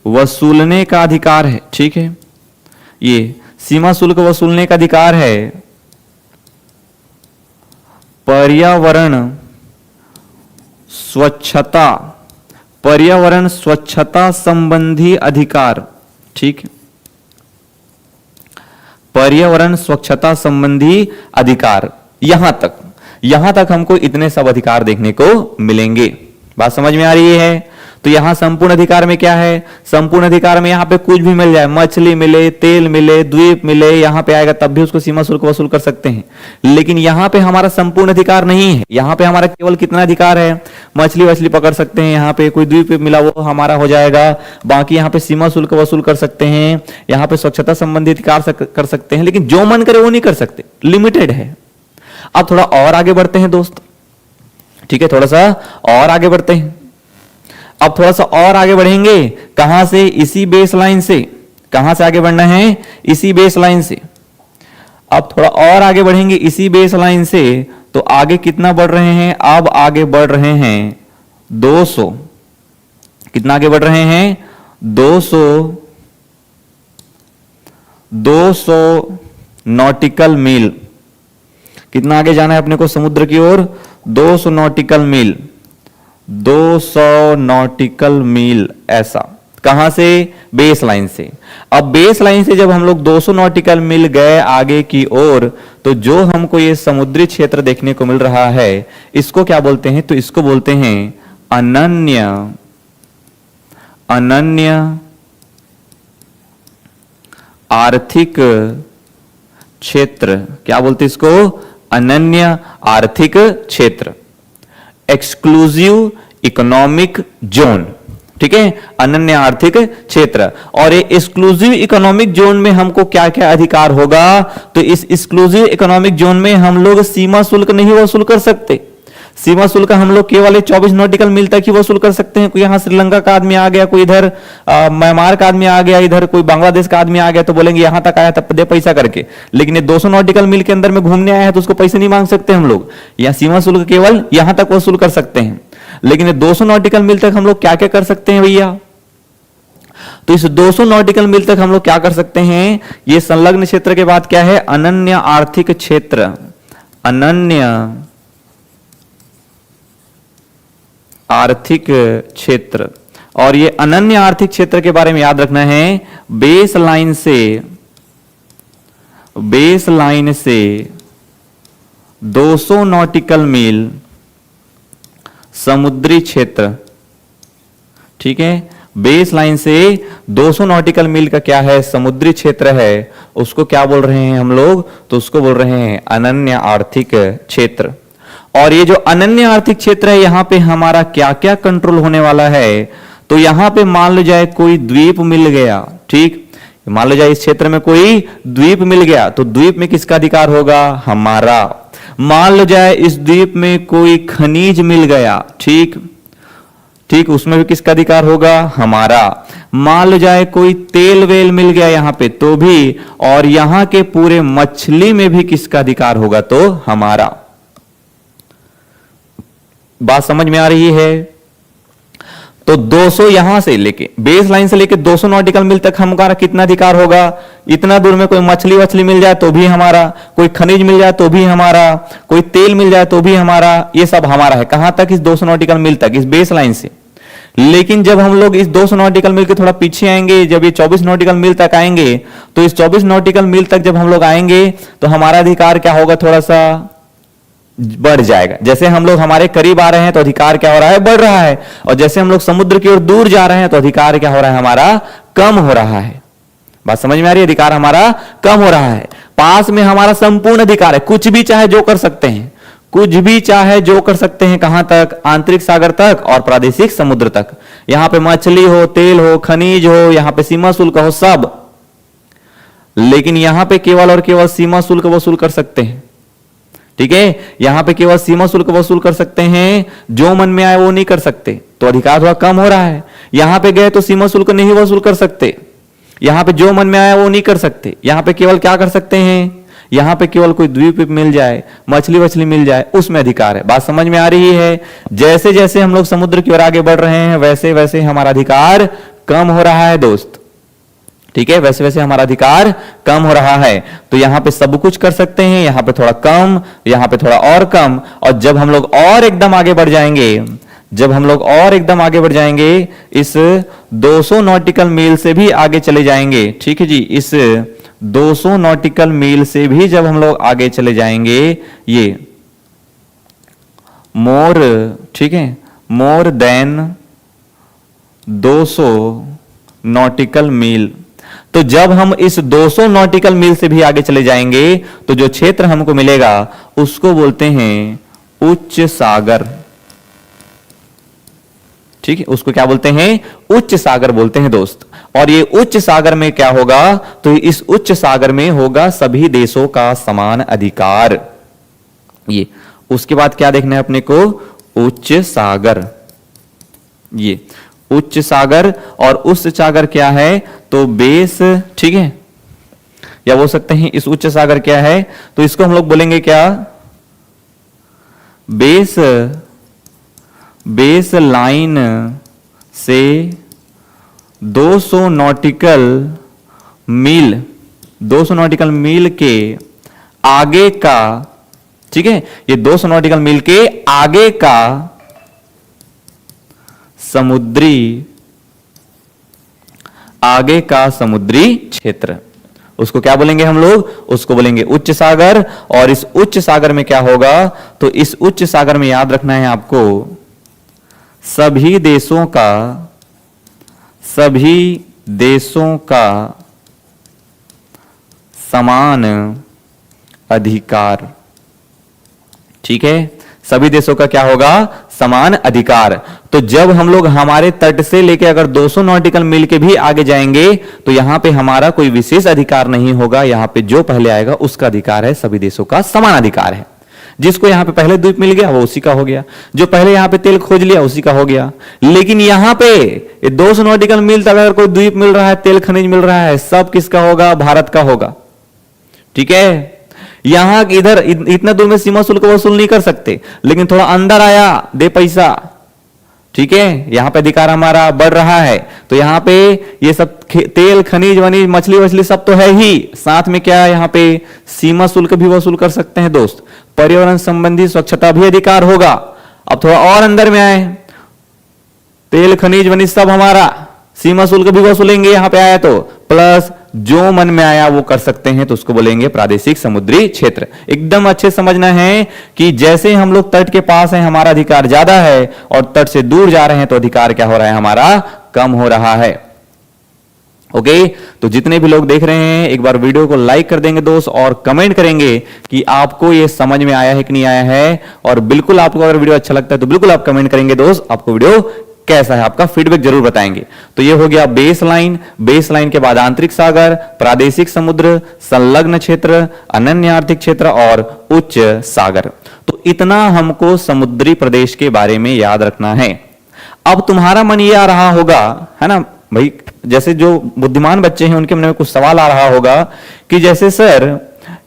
Speaker 1: वसूलने का अधिकार है। ठीक है, ये सीमा शुल्क वसूलने का अधिकार है। पर्यावरण स्वच्छता संबंधी अधिकार। ठीक है, पर्यावरण स्वच्छता संबंधी अधिकार, यहां तक हमको इतने सब अधिकार देखने को मिलेंगे। बात समझ में आ रही है? तो यहां संपूर्ण अधिकार में क्या है, संपूर्ण अधिकार में यहां पे कुछ भी मिल जाए, मछली मिले, तेल मिले, द्वीप मिले, यहां पे आएगा तब भी उसको सीमा शुल्क वसूल कर सकते हैं। लेकिन यहां पे हमारा संपूर्ण अधिकार नहीं है, यहां पे हमारा केवल कितना अधिकार है, मछली वछली पकड़ सकते हैं, यहां पे कोई द्वीप मिला वो हमारा हो जाएगा, बाकी यहां पे सीमा शुल्क वसूल कर सकते हैं, यहां पे स्वच्छता संबंधी अधिकार कर सकते हैं, लेकिन जो मन करे वो नहीं कर सकते, लिमिटेड है। अब थोड़ा और आगे बढ़ते हैं दोस्त। ठीक है, थोड़ा सा और आगे बढ़ते हैं। अब थोड़ा सा और आगे बढ़ेंगे, कहां से, इसी बेस लाइन से। कहां से आगे बढ़ना है, इसी बेस लाइन से। अब थोड़ा और आगे बढ़ेंगे इसी बेस लाइन से, तो आगे कितना बढ़ रहे हैं, अब आगे बढ़ रहे हैं 200। कितना आगे बढ़ रहे हैं, 200 नॉटिकल मील। कितना आगे जाना है अपने को समुद्र की ओर, 200 नॉटिकल मील, 200 नॉटिकल मील। ऐसा कहां से, बेस लाइन से। अब बेस लाइन से जब हम लोग 200 नॉटिकल मील गए आगे की ओर, तो जो हमको ये समुद्री क्षेत्र देखने को मिल रहा है, इसको क्या बोलते हैं, तो इसको बोलते हैं अनन्य आर्थिक क्षेत्र। क्या बोलते हैं इसको, अनन्य आर्थिक क्षेत्र, एक्सक्लूसिव इकोनॉमिक जोन। ठीक है, अनन्य आर्थिक क्षेत्र। और ये एक्सक्लूसिव इकोनॉमिक जोन में हमको क्या क्या अधिकार होगा, तो इस एक्सक्लूसिव इकोनॉमिक जोन में हम लोग सीमा शुल्क नहीं वसूल कर सकते। सीमा शुल्क हम लोग केवल 24 नॉटिकल मील तक ही वसूल कर सकते हैं। कोई यहाँ श्रीलंका का आदमी आ गया, कोई इधर म्यांमार का आदमी आ गया, इधर कोई बांग्लादेश का आदमी आ गया, तो बोलेंगे यहां तक आया तब दे पैसा करके। लेकिन ये 200 नॉटिकल मील के अंदर में घूमने आया है तो उसको पैसे नहीं मांग सकते हम लोग। यहाँ सीमा शुल्क केवल यहां तक वसूल कर सकते हैं। लेकिन ये 200 नॉटिकल मील तक हम लोग क्या क्या कर सकते हैं भैया, तो इस 200 नॉटिकल मील तक हम लोग क्या कर सकते हैं, ये संलग्न क्षेत्र के बाद क्या है, अनन्य आर्थिक क्षेत्र। अनन्य आर्थिक क्षेत्र। और ये अनन्य आर्थिक क्षेत्र के बारे में याद रखना है, बेस लाइन से 200 नॉटिकल मील समुद्री क्षेत्र। ठीक है, बेस लाइन से 200 नॉटिकल मील का क्या है, समुद्री क्षेत्र है, उसको क्या बोल रहे हैं हम लोग, तो उसको बोल रहे हैं अनन्य आर्थिक क्षेत्र। और ये जो अनन्य आर्थिक क्षेत्र है, यहां पे हमारा क्या क्या कंट्रोल होने वाला है, तो यहां पे मान लो जाए कोई द्वीप मिल गया। ठीक, मान लो जाए इस क्षेत्र में कोई द्वीप मिल गया, तो द्वीप में किसका अधिकार होगा, हमारा। मान लो जाए इस द्वीप में कोई खनिज मिल गया, ठीक, उसमें भी किसका अधिकार होगा, हमारा। मान लो जाए कोई तेल वेल मिल गया यहां पे, तो भी, और यहां के पूरे मछली में भी किसका अधिकार होगा, तो हमारा। बात समझ में आ रही है? तो 200 यहां से लेके बेस लाइन से लेके 200 नॉटिकल मील तक हमारा कितना अधिकार होगा, इतना दूर में कोई मछली वछली मिल जाए तो भी हमारा, कोई खनिज मिल जाए तो भी हमारा, कोई तेल मिल जाए तो भी हमारा, ये सब हमारा है। कहां तक, इस 200 नॉटिकल मील तक, इस बेस लाइन से। लेकिन जब हम लोग इस 200 नॉटिकल मील के थोड़ा पीछे आएंगे, जब ये 24 नॉटिकल मील तक आएंगे, तो इस 24 नॉटिकल मील तक जब हम लोग आएंगे, तो हमारा अधिकार क्या होगा, थोड़ा सा बढ़ जाएगा। जैसे हम लोग हमारे करीब आ रहे हैं तो अधिकार क्या हो रहा है, बढ़ रहा है, और जैसे हम लोग समुद्र की ओर दूर जा रहे हैं तो अधिकार क्या हो रहा है, हमारा कम हो रहा है। बात समझ में आ रही है? अधिकार हमारा कम हो रहा है। पास में हमारा संपूर्ण अधिकार है, कुछ भी चाहे जो कर सकते हैं, कुछ भी चाहे जो कर सकते हैं, कहां तक? आंतरिक सागर तक और प्रादेशिक समुद्र तक। यहां पे मछली हो, तेल हो, खनिज हो, यहां पे सीमा शुल्क हो, सब। लेकिन यहां पे केवल और केवल सीमा शुल्क वसूल कर सकते हैं, ठीक है। यहां पे केवल सीमा शुल्क वसूल कर सकते हैं, जो मन में आए वो नहीं कर सकते, तो अधिकार थोड़ा कम हो रहा है। यहां पे गए तो सीमा शुल्क नहीं वसूल कर सकते, यहां पे जो मन में आया वो नहीं कर सकते। यहां पे केवल क्या कर सकते हैं? यहां पे केवल कोई द्वीप मिल जाए, मछली वछली मिल जाए, उसमें अधिकार है। बात समझ में आ रही है? जैसे जैसे हम लोग समुद्र की ओर आगे बढ़ रहे हैं वैसे वैसे हमारा अधिकार कम हो रहा है दोस्त, ठीक है। वैसे वैसे हमारा अधिकार कम हो रहा है। तो यहां पे सब कुछ कर सकते हैं, यहां पे थोड़ा कम, यहां पे थोड़ा और कम। और जब हम लोग और एकदम आगे बढ़ जाएंगे, जब हम लोग और एकदम आगे बढ़ जाएंगे, इस 200 नॉटिकल मील से भी आगे चले जाएंगे, ठीक है जी। इस 200 नॉटिकल मील से भी जब हम लोग आगे चले जाएंगे, ये मोर, ठीक है, मोर देन 200 नॉटिकल मील। तो जब हम इस 200 नॉटिकल मील से भी आगे चले जाएंगे तो जो क्षेत्र हमको मिलेगा उसको बोलते हैं उच्च सागर, ठीक है। उसको क्या बोलते हैं? उच्च सागर बोलते हैं दोस्त। और ये उच्च सागर में क्या होगा? तो इस उच्च सागर में होगा सभी देशों का समान अधिकार। ये उसके बाद क्या देखना है अपने को? उच्च सागर, ये उच्च सागर। और उच्च सागर क्या है? तो बेस, ठीक है, या बोल सकते हैं इस उच्च सागर क्या है? तो इसको हम लोग बोलेंगे क्या? बेस लाइन से 200 नॉटिकल मील, 200 नॉटिकल मील के आगे का, ठीक है, ये 200 नॉटिकल मील के आगे का समुद्री क्षेत्र, उसको क्या बोलेंगे हम लोग? उसको बोलेंगे उच्च सागर। और इस उच्च सागर में क्या होगा? तो इस उच्च सागर में याद रखना है आपको, सभी देशों का समान अधिकार, ठीक है। सभी देशों का क्या होगा? समान अधिकार। तो जब हम लोग हमारे तट से लेके अगर 200 नॉटिकल मील के भी आगे जाएंगे तो यहां पे हमारा कोई विशेष अधिकार नहीं होगा, यहां पे जो पहले आएगा उसका अधिकार है, सभी देशों का समान अधिकार है। जिसको यहां पे पहले द्वीप मिल गया वो उसी का हो गया, जो पहले यहां पे तेल खोज लिया उसी का हो गया। लेकिन यहां पे 200 नॉटिकल मील तक अगर कोई द्वीप मिल रहा है, तेल खनिज मिल रहा है, सब किसका होगा? भारत का होगा, ठीक है। यहां इधर इतना दूर में सीमा शुल्क वसूल नहीं कर सकते, लेकिन थोड़ा अंदर आया दे पैसा, ठीक है, यहां पे अधिकार हमारा बढ़ रहा है। तो यहां पे ये सब तेल खनिज वनिज मछली वछली सब तो है ही, साथ में क्या है? यहां पे सीमा शुल्क भी वसूल कर सकते हैं दोस्त। पर्यावरण संबंधी स्वच्छता भी अधिकार होगा। अब थोड़ा और अंदर में आए, तेल खनिज वनिज सब हमारा, सीमा शुल्क भी वसूलेंगे यहां पे आया तो, प्लस जो मन में आया वो कर सकते हैं, तो उसको बोलेंगे प्रादेशिक समुद्री क्षेत्र। एकदम अच्छे समझना है कि जैसे हम लोग तट के पास हैं हमारा अधिकार ज्यादा है, और तट से दूर जा रहे हैं तो अधिकार क्या हो रहा है? हमारा कम हो रहा है। ओके, तो जितने भी लोग देख रहे हैं एक बार वीडियो को लाइक कर देंगे दोस्त, और कमेंट करेंगे कि आपको ये समझ में आया है कि नहीं आया है। और बिल्कुल आपको अगर वीडियो अच्छा लगता है तो बिल्कुल आप कमेंट करेंगे दोस्त, आपको वीडियो कैसा है, आपका फीडबैक जरूर बताएंगे। तो ये हो गया बेस लाइन। बेस लाइन के बाद आंतरिक सागर, प्रादेशिक समुद्र, संलग्न क्षेत्र, अनन्य आर्थिक क्षेत्र और उच्च सागर। तो इतना हमको समुद्री प्रदेश के बारे में याद रखना है। अब तुम्हारा मन ये आ रहा होगा, है ना भाई, जैसे जो बुद्धिमान बच्चे हैं उनके मन में कुछ सवाल आ रहा होगा कि जैसे सर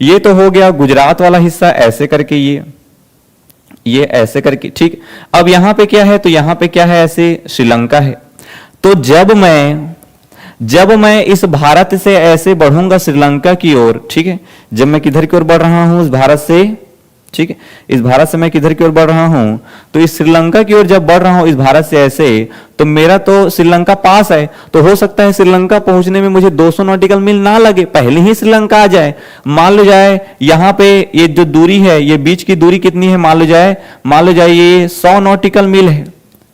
Speaker 1: ये तो हो गया गुजरात वाला हिस्सा, ऐसे करके ये ऐसे करके, ठीक। अब यहां पे क्या है? तो यहां पे क्या है? ऐसे श्रीलंका है। तो जब मैं इस भारत से ऐसे बढ़ूंगा श्रीलंका की ओर, ठीक है, जब मैं किधर की ओर बढ़ रहा हूं? इस भारत से, ठीक है, इस भारत से मैं किधर की ओर बढ़ रहा हूं? तो इस श्रीलंका की ओर जब बढ़ रहा हूं इस भारत से ऐसे, तो मेरा तो श्रीलंका पास है, तो हो सकता है श्रीलंका पहुंचने में मुझे 200 नॉटिकल मील ना लगे, पहले ही श्रीलंका आ जाए। मान लो जाए यहां पे ये जो दूरी है, ये बीच की दूरी कितनी है? मान लो जाए ये 100 नॉटिकल मील है।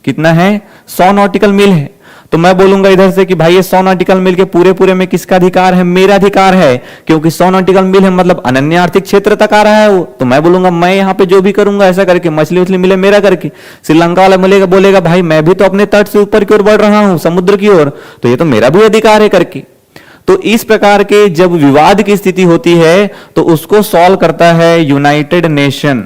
Speaker 1: कितना है? 100 नॉटिकल मील है। तो मैं बोलूंगा इधर से कि भाई ये 100 नॉटिकल मील के पूरे पूरे में किसका अधिकार है? मेरा अधिकार है, क्योंकि 100 नॉटिकल मील है मतलब अनन्य आर्थिक क्षेत्र तक आ रहा है वो। तो मैं बोलूंगा मैं यहाँ पे जो भी करूंगा ऐसा करके मछली उछली मिले मेरा करके। श्रीलंका वाला मिलेगा, बोलेगा भाई मैं भी तो अपने तट से ऊपर की ओर बढ़ रहा हूं, समुद्र की ओर, तो ये तो मेरा भी अधिकार है करके। तो इस प्रकार के जब विवाद की स्थिति होती है तो उसको सॉल्व करता है यूनाइटेड नेशन।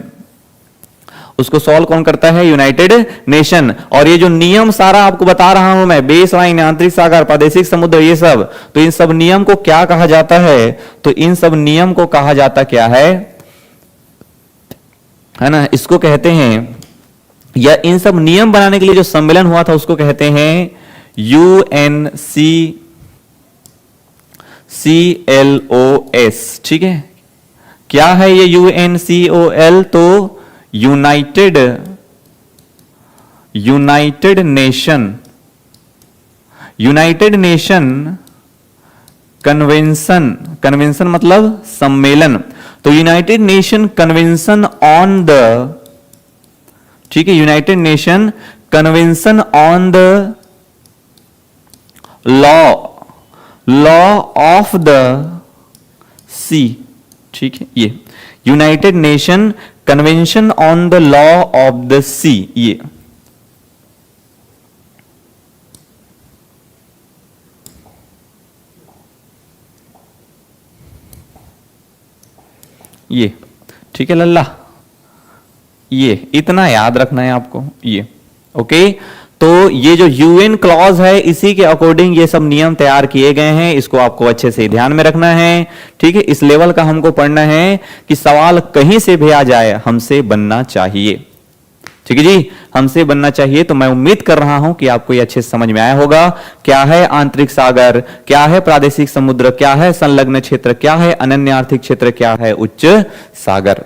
Speaker 1: उसको सॉल्व कौन करता है? United nation. और ये जो नियम सारा आपको बता रहा हूं मैं, बेस लाइन, आंतरिक सागर, प्रादेशिक समुद्र, ये सब, तो इन सब नियम को क्या कहा जाता है? तो इन सब नियम को कहा जाता क्या है ना, इसको कहते हैं, या इन सब नियम बनाने के लिए जो सम्मेलन हुआ था उसको कहते हैं UNCLOS। ठीक है, क्या है ये UNCOL? तो यूनाइटेड नेशन कन्वेंशन। कन्वेंशन मतलब सम्मेलन। तो United Nation convention on the, ठीक है, United Nation convention on the law of the sea. ठीक है, ये United Nation convention on the law of the sea, ये ठीक है लल्ला, ये इतना याद रखना है आपको ये। ओके, तो ये जो यूएन क्लॉज है इसी के अकॉर्डिंग ये सब नियम तैयार किए गए हैं, इसको आपको अच्छे से ध्यान में रखना है। ठीक है, इस लेवल का हमको पढ़ना है कि सवाल कहीं से भी आ जाए हमसे बनना चाहिए। ठीक है जी, हमसे बनना चाहिए। तो मैं उम्मीद कर रहा हूं कि आपको ये अच्छे से समझ में आया होगा। क्या है आंतरिक सागर, क्या है प्रादेशिक समुद्र, क्या है संलग्न क्षेत्र, क्या है अनन्य आर्थिक क्षेत्र, क्या है उच्च सागर।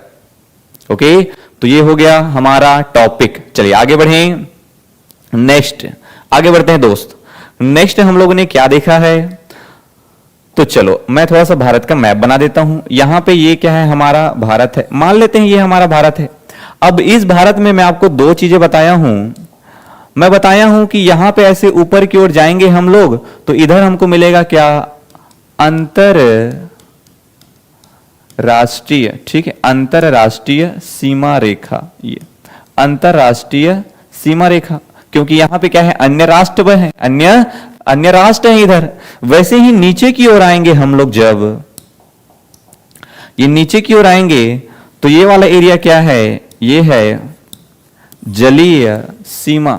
Speaker 1: ओके, तो ये हो गया हमारा टॉपिक। चलिए आगे बढ़ें, नेक्स्ट आगे बढ़ते हैं दोस्त। नेक्स्ट हम लोगों ने क्या देखा है? तो चलो मैं थोड़ा सा भारत का मैप बना देता हूं। यहां पे ये क्या है? हमारा भारत है, मान लेते हैं ये हमारा भारत है। अब इस भारत में मैं आपको दो चीजें बताया हूं। मैं बताया हूं कि यहां पे ऐसे ऊपर की ओर जाएंगे हम लोग तो इधर हमको मिलेगा क्या? अंतरराष्ट्रीय, ठीक है, अंतरराष्ट्रीय सीमा रेखा। ये अंतरराष्ट्रीय सीमा रेखा, क्योंकि यहां पे क्या है? अन्य राष्ट्र है, अन्य राष्ट्र है इधर। वैसे ही नीचे की ओर आएंगे हम लोग, जब ये नीचे की ओर आएंगे तो ये वाला एरिया क्या है? ये है जलीय सीमा।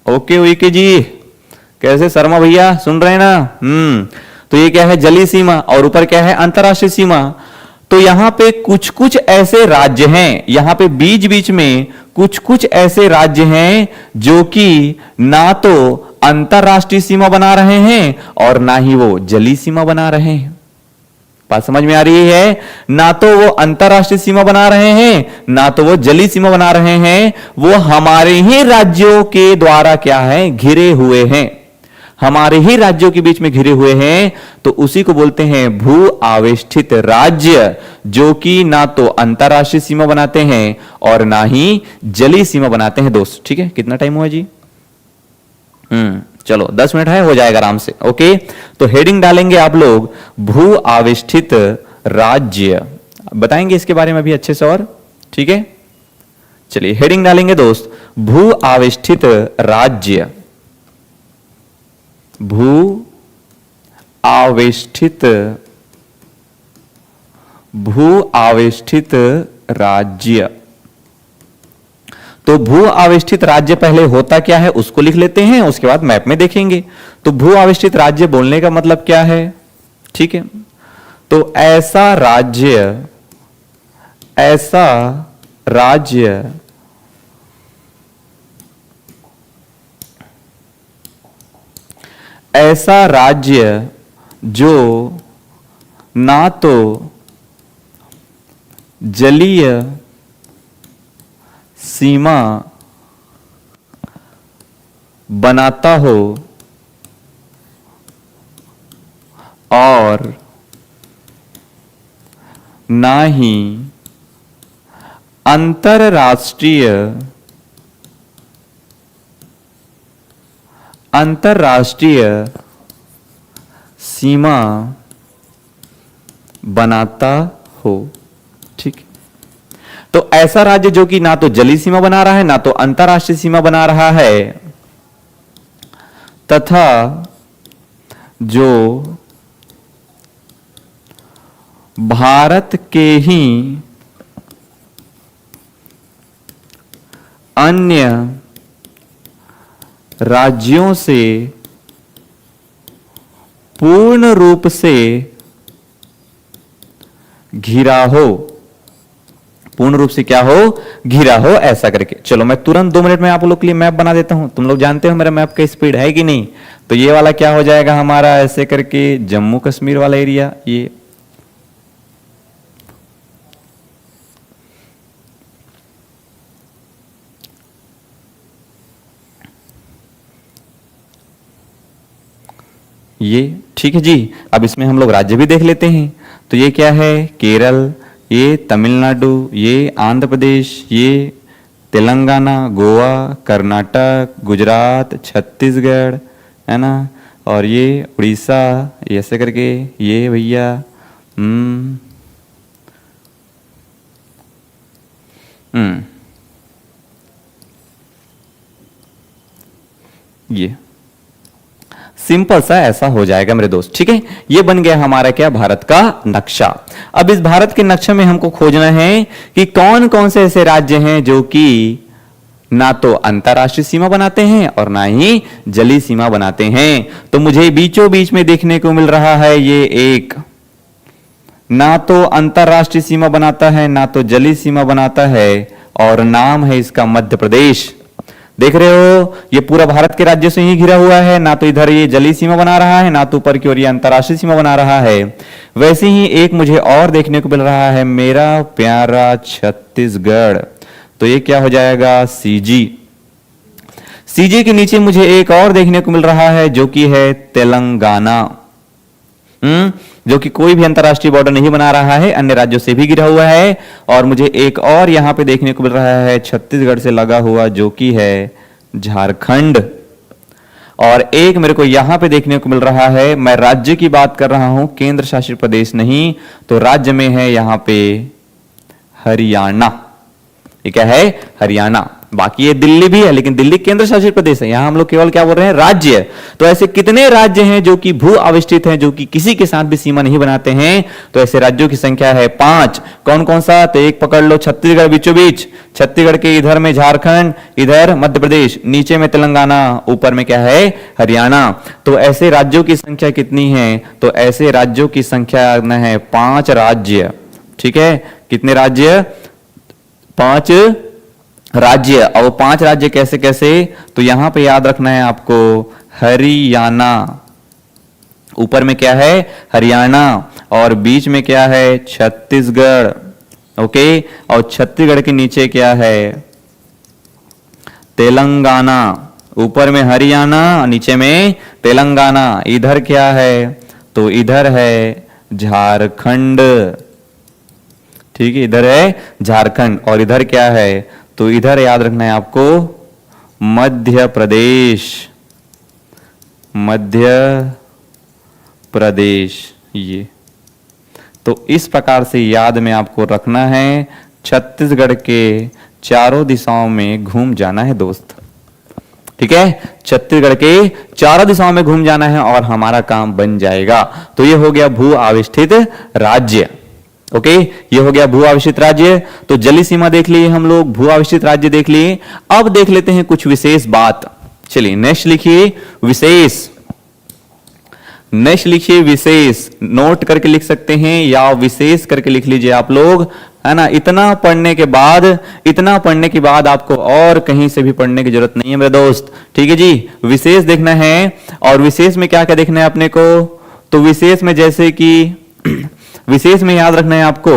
Speaker 1: ओके ओके जी, कैसे शर्मा भैया सुन रहे हैं ना? तो ये क्या है? जलीय सीमा, और ऊपर क्या है? अंतरराष्ट्रीय सीमा। तो यहां पे कुछ कुछ ऐसे राज्य हैं, यहां पे बीच बीच में कुछ कुछ ऐसे राज्य हैं जो कि ना तो अंतरराष्ट्रीय सीमा बना रहे हैं और ना ही वो जलीय सीमा बना रहे हैं। बात समझ में आ रही है? ना तो वो अंतरराष्ट्रीय सीमा बना रहे हैं, ना तो वो जलीय सीमा बना रहे हैं। वो हमारे ही राज्यों के द्वारा क्या है? घिरे हुए हैं, हमारे ही राज्यों के बीच में घिरे हुए हैं। तो उसी को बोलते हैं भू आवेष्टित राज्य, जो कि ना तो अंतरराष्ट्रीय सीमा बनाते हैं और ना ही जलीय सीमा बनाते हैं दोस्त। ठीक है, कितना टाइम हुआ जी? चलो 10 मिनट है, हो जाएगा आराम से। ओके, तो हेडिंग डालेंगे आप लोग भू आवेष्टित राज्य, बताएंगे इसके बारे में भी अच्छे से और। ठीक है, चलिए हेडिंग डालेंगे दोस्त, भू आवेष्टित राज्य, भू आवेष्टित राज्य। तो भू आवेष्टित राज्य पहले होता क्या है उसको लिख लेते हैं, उसके बाद मैप में देखेंगे। तो भू आवेष्टित राज्य बोलने का मतलब क्या है? ठीक है, तो ऐसा राज्य जो ना तो जलीय सीमा बनाता हो और ना ही अंतरराष्ट्रीय सीमा बनाता हो। ठीक, तो ऐसा राज्य जो कि ना तो जलीय सीमा बना रहा है ना तो अंतरराष्ट्रीय सीमा बना रहा है, तथा जो भारत के ही अन्य राज्यों से पूर्ण रूप से घिरा हो, पूर्ण रूप से क्या हो, घिरा हो, ऐसा करके। चलो मैं तुरंत 2 मिनट में आप लोग के लिए मैप बना देता हूं। तुम लोग जानते हो मेरा मैप का स्पीड है कि नहीं। तो ये वाला क्या हो जाएगा हमारा, ऐसे करके जम्मू कश्मीर वाला एरिया, ये ठीक है जी। अब इसमें हम लोग राज्य भी देख लेते हैं। तो ये क्या है, केरल, ये तमिलनाडु, ये आंध्र प्रदेश, ये तेलंगाना, गोवा, कर्नाटक, गुजरात, छत्तीसगढ़, है ना, और ये उड़ीसा, ऐसे करके ये भैया ये सिंपल सा ऐसा हो जाएगा मेरे दोस्त। ठीक है, ये बन गया हमारा क्या, भारत का नक्शा। अब इस भारत के नक्शे में हमको खोजना है कि कौन कौन से ऐसे राज्य हैं जो कि ना तो अंतरराष्ट्रीय सीमा बनाते हैं और ना ही जलीय सीमा बनाते हैं। तो मुझे बीचों बीच में देखने को मिल रहा है ये एक, ना तो अंतरराष्ट्रीय सीमा बनाता है ना तो जलीय सीमा बनाता है, और नाम है इसका मध्य प्रदेश। देख रहे हो, ये पूरा भारत के राज्य से ही घिरा हुआ है, ना तो इधर ये जलीय सीमा बना रहा है ना तो ऊपर की ओर ये अंतरराष्ट्रीय सीमा बना रहा है। वैसे ही एक मुझे और देखने को मिल रहा है, मेरा प्यारा छत्तीसगढ़। तो ये क्या हो जाएगा, सीजी। सीजी के नीचे मुझे एक और देखने को मिल रहा है जो कि है तेलंगाना, जो कि कोई भी अंतरराष्ट्रीय बॉर्डर नहीं बना रहा है, अन्य राज्यों से भी घिरा हुआ है। और मुझे एक और यहां पे देखने को मिल रहा है छत्तीसगढ़ से लगा हुआ, जो कि है झारखंड। और एक मेरे को यहां पे देखने को मिल रहा है, मैं राज्य की बात कर रहा हूं, केंद्र शासित प्रदेश नहीं, तो राज्य में है यहां पे हरियाणा। ये क्या है, हरियाणा। बाकी ये दिल्ली भी है, लेकिन दिल्ली केंद्र शासित प्रदेश है, यहां हम लोग केवल क्या बोल रहे हैं, राज्य। तो ऐसे कितने राज्य हैं जो कि भू अवस्थित हैं, जो कि किसी के साथ भी सीमा नहीं बनाते हैं। तो ऐसे राज्यों की संख्या है 5। कौन कौन सा, तो एक पकड़ लो, छत्तीसगढ़ बीचों बीच, छत्तीसगढ़ के इधर में झारखंड, इधर मध्य प्रदेश, नीचे में तेलंगाना, ऊपर में क्या है, हरियाणा। तो ऐसे राज्यों की संख्या कितनी है, तो ऐसे राज्यों की संख्या है 5 राज्य। ठीक है, कितने राज्य, 5 राज्य। और 5 राज्य कैसे कैसे, तो यहां पे याद रखना है आपको, हरियाणा, ऊपर में क्या है, हरियाणा, और बीच में क्या है, छत्तीसगढ़। ओके, और छत्तीसगढ़ के नीचे क्या है, तेलंगाना, ऊपर में हरियाणा, नीचे में तेलंगाना। इधर क्या है, तो इधर है झारखंड। ठीक है, इधर है झारखंड, और इधर क्या है, तो इधर याद रखना है आपको, मध्य प्रदेश, मध्य प्रदेश। ये तो इस प्रकार से याद में आपको रखना है। छत्तीसगढ़ के चारों दिशाओं में घूम जाना है दोस्त। ठीक है, छत्तीसगढ़ के चारों दिशाओं में घूम जाना है और हमारा काम बन जाएगा। तो ये हो गया भू आविष्ठित राज्य। ओके, ये हो गया भू आविष्ठित राज्य। तो जलीय सीमा देख लिए हम लोग, भू आविष्ठित राज्य देख लिए। अब देख लेते हैं कुछ विशेष बात। चलिए नेक्स्ट लिखिए, विशेष। नेक्स्ट लिखिए विशेष, नोट करके लिख सकते हैं या विशेष करके लिख लीजिए आप लोग, है ना। इतना पढ़ने के बाद आपको और कहीं से भी पढ़ने की जरूरत नहीं है मेरे दोस्त। ठीक है जी, विशेष देखना है। और विशेष में क्या क्या देखना है अपने को, तो विशेष में जैसे कि विशेष में याद रखना है आपको,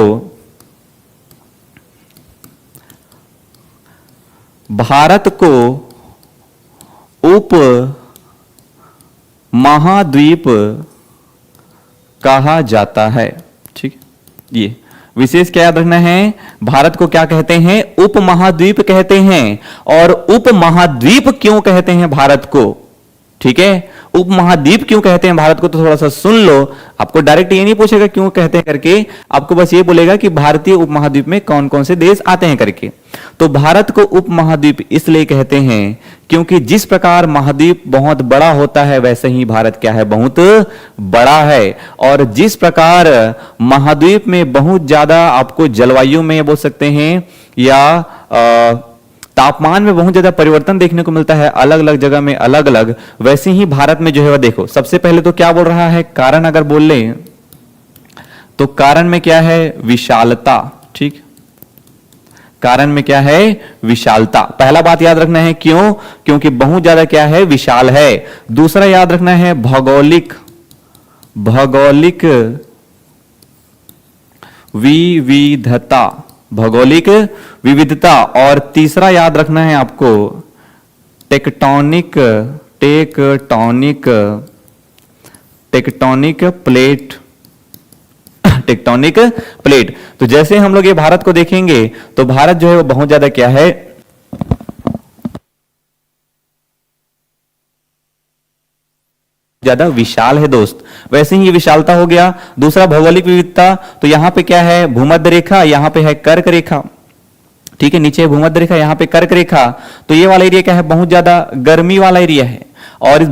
Speaker 1: भारत को उप महाद्वीप कहा जाता है। ठीक, ये विशेष क्या याद रखना है, भारत को क्या कहते हैं, उपमहाद्वीप कहते हैं। और उपमहाद्वीप क्यों कहते हैं भारत को, ठीक है। उपमहाद्वीप क्यों कहते हैं भारत को, तो थोड़ा सा सुन लो। आपको डायरेक्ट ये नहीं पूछेगा क्यों कहते हैं करके, आपको बस ये बोलेगा कि भारतीय उपमहाद्वीप में कौन कौन से देश आते हैं करके। तो भारत को उपमहाद्वीप इसलिए कहते हैं क्योंकि जिस प्रकार महाद्वीप बहुत बड़ा होता है वैसे ही भारत क्या है, बहुत बड़ा है। और जिस प्रकार महाद्वीप में बहुत ज्यादा आपको जलवायु में बोल सकते हैं या तापमान में बहुत ज्यादा परिवर्तन देखने को मिलता है, अलग अलग जगह में अलग अलग, वैसे ही भारत में जो है वह देखो। सबसे पहले तो क्या बोल रहा है, कारण अगर बोल ले तो कारण में क्या है, विशालता। ठीक, कारण में क्या है, विशालता। पहला बात याद रखना है, क्यों, क्योंकि बहुत ज्यादा क्या है, विशाल है। दूसरा याद रखना है भौगोलिक, भौगोलिक विविधता, भौगोलिक विविधता। और तीसरा याद रखना है आपको tectonic, tectonic, tectonic plate, tectonic plate. तो जैसे हम लोग ये भारत को देखेंगे तो भारत जो है वो बहुत ज्यादा क्या है, ज्यादा विशाल है दोस्त। वैसे ही ये विशालता हो गया। दूसरा भौगोलिक विविधता, तो यहां पे क्या है, भूमध्य रेखा, यहां पे है कर्क रेखा। ठीक है, नीचे भूमध्य रेखा, यहां पे कर्क रेखा। तो ये वाला एरिया क्या है, बहुत ज्यादा गर्मी वाला एरिया है। और इस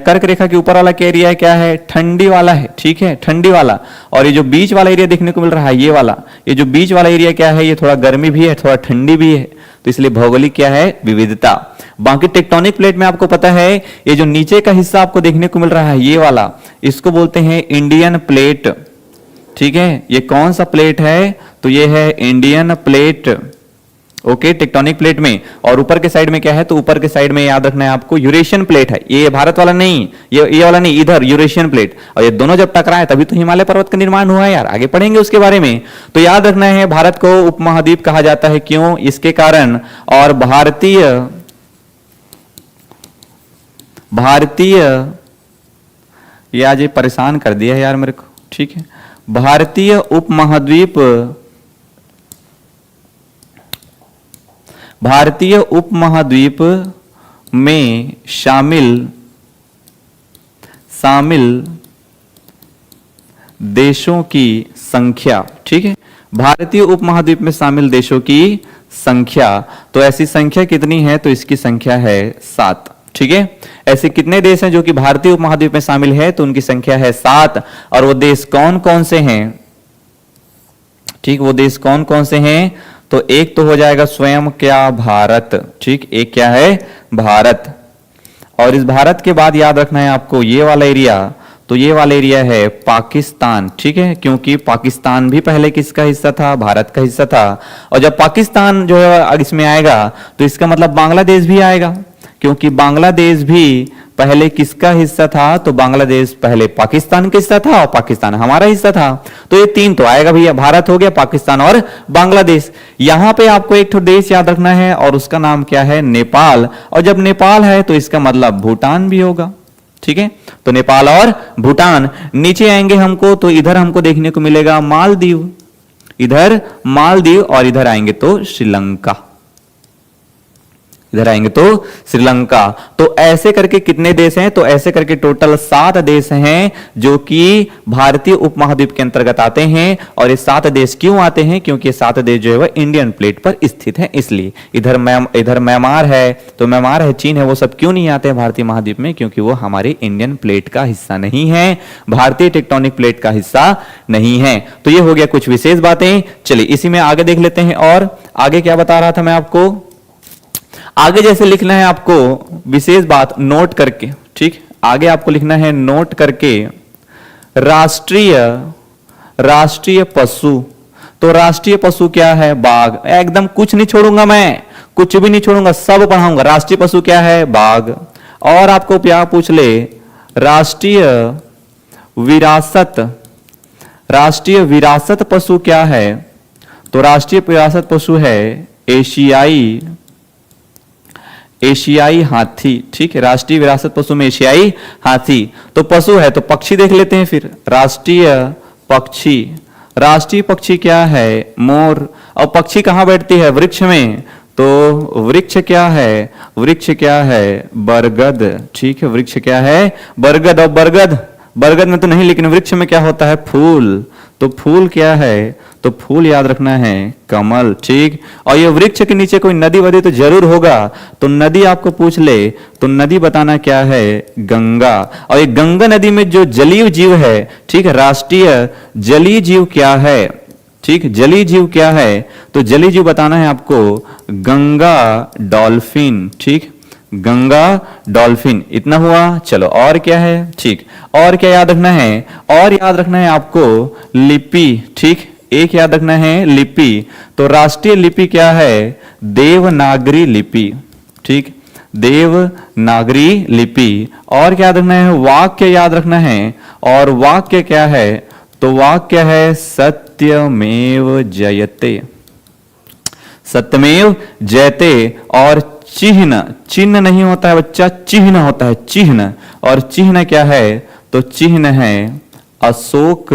Speaker 1: कर्क रेखा के ऊपर वाला क्या एरिया है, क्या है, ठंडी वाला है। ठीक है, ठंडी वाला। और ये जो बीच वाला एरिया देखने को मिल रहा है, ये वाला, ये जो बीच वाला एरिया क्या है, ये थोड़ा गर्मी भी है, थोड़ा ठंडी भी है। तो इसलिए भौगोलिक क्या है, विविधता। बाकी टेक्टोनिक प्लेट में आपको पता है, ये जो नीचे का हिस्सा आपको देखने को मिल रहा है, ये वाला, इसको बोलते हैं इंडियन प्लेट। ठीक है, ये कौन सा प्लेट है, तो ये है Indian plate. Okay, tectonic plate में। और ऊपर के साइड में क्या है, तो ऊपर के साइड में याद रखना है आपको यूरेशियन प्लेट है। ये भारत वाला नहीं, ये वाला नहीं, इधर यूरेशियन प्लेट। और ये दोनों जब टकराए तभी तो हिमालय पर्वत का निर्माण हुआ है यार, आगे पढ़ेंगे उसके बारे में। तो याद रखना है भारत को उपमहाद्वीप कहा जाता है, क्यों, इसके कारण। और भारतीय ये आज ये परेशान कर दिया है यार मेरे को। ठीक है, भारतीय उपमहाद्वीप, भारतीय उपमहाद्वीप में शामिल देशों की संख्या। ठीक है, भारतीय उपमहाद्वीप में शामिल देशों की संख्या, तो ऐसी संख्या कितनी है, तो इसकी संख्या है 7। ठीक है, ऐसे कितने देश हैं जो कि भारतीय उपमहाद्वीप में शामिल है, तो उनकी संख्या है 7। और वो देश कौन कौन से हैं, ठीक, वो देश कौन कौन से हैं, तो एक तो हो जाएगा स्वयं क्या, भारत। ठीक, एक क्या है, भारत। और इस भारत के बाद याद रखना है आपको ये वाला एरिया, तो ये वाला एरिया है पाकिस्तान। ठीक है, क्योंकि पाकिस्तान भी पहले किसका हिस्सा था, भारत का हिस्सा था। और जब पाकिस्तान जो है इसमें आएगा तो इसका मतलब बांग्लादेश भी आएगा, क्योंकि बांग्लादेश भी पहले किसका हिस्सा था, तो बांग्लादेश पहले पाकिस्तान का हिस्सा था और पाकिस्तान हमारा हिस्सा था। तो ये तीन तो आएगा भैया, भारत हो गया, पाकिस्तान और बांग्लादेश। यहां पे आपको एक देश याद रखना है और उसका नाम क्या है, नेपाल। और जब नेपाल है तो इसका मतलब भूटान भी होगा। ठीक है, तो नेपाल और भूटान। नीचे आएंगे हमको तो इधर हमको देखने को मिलेगा मालदीव, इधर मालदीव, और इधर आएंगे तो श्रीलंका, इधर आएंगे तो श्रीलंका। तो ऐसे करके कितने देश हैं, तो ऐसे करके टोटल 7 देश हैं जो कि भारतीय उपमहाद्वीप के अंतर्गत आते हैं। और ये 7 देश क्यों आते हैं, क्योंकि 7 देश जो है वह इंडियन प्लेट पर स्थित है, इसलिए। इधर म्यांमार है, तो म्यांमार है, चीन है, वो सब क्यों नहीं आते हैं भारतीय महाद्वीप में, क्योंकि वो हमारे इंडियन प्लेट का हिस्सा नहीं है, भारतीय टेक्टोनिक प्लेट का हिस्सा नहीं है। तो ये हो गया कुछ विशेष बातें। चलिए इसी में आगे देख लेते हैं। और आगे क्या बता रहा था मैं आपको, आगे जैसे लिखना है आपको विशेष बात नोट करके। ठीक, आगे आपको लिखना है नोट करके राष्ट्रीय पशु। तो राष्ट्रीय पशु क्या है, बाघ। एकदम कुछ नहीं छोड़ूंगा मैं, कुछ भी नहीं छोड़ूंगा, सब पढ़ाऊंगा। राष्ट्रीय पशु क्या है, बाघ। और आपको क्या पूछ ले, राष्ट्रीय विरासत पशु क्या है, तो राष्ट्रीय विरासत पशु है एशियाई हाथी। ठीक है, राष्ट्रीय विरासत पशु में एशियाई हाथी। तो पशु है तो पक्षी देख लेते हैं फिर। राष्ट्रीय पक्षी क्या है, मोर। और पक्षी कहां बैठती है, वृक्ष में, तो वृक्ष क्या है? वृक्ष क्या है? बरगद। ठीक है, वृक्ष क्या है? बरगद। और बरगद, बरगद में तो नहीं, लेकिन वृक्ष में क्या होता है? फूल। तो फूल क्या है? तो फूल याद रखना है कमल। ठीक, और ये वृक्ष के नीचे कोई नदी वदी तो जरूर होगा, तो नदी आपको पूछ ले तो नदी बताना क्या है? गंगा। और ये गंगा नदी में जो जलीय जीव है, ठीक है, राष्ट्रीय जलीय जीव क्या है? ठीक, जलीय जीव क्या है? तो जलीय जीव बताना है आपको गंगा डॉल्फिन। ठीक, गंगा डॉल्फिन। इतना हुआ। चलो और क्या है? ठीक, और क्या याद रखना है? और याद रखना है आपको लिपि। ठीक, एक याद रखना है लिपि। तो राष्ट्रीय लिपि क्या है? देवनागरी लिपि। ठीक, देवनागरी लिपि। और क्या याद रखना है? वाक्य याद रखना है। और वाक्य क्या है? तो वाक्य है सत्यमेव जयते। सत्यमेव जयते। और चिन्ह, चिन्ह नहीं होता है बच्चा, चिन्ह होता है, चिन्ह। और चिन्ह क्या है? तो चिन्ह है अशोक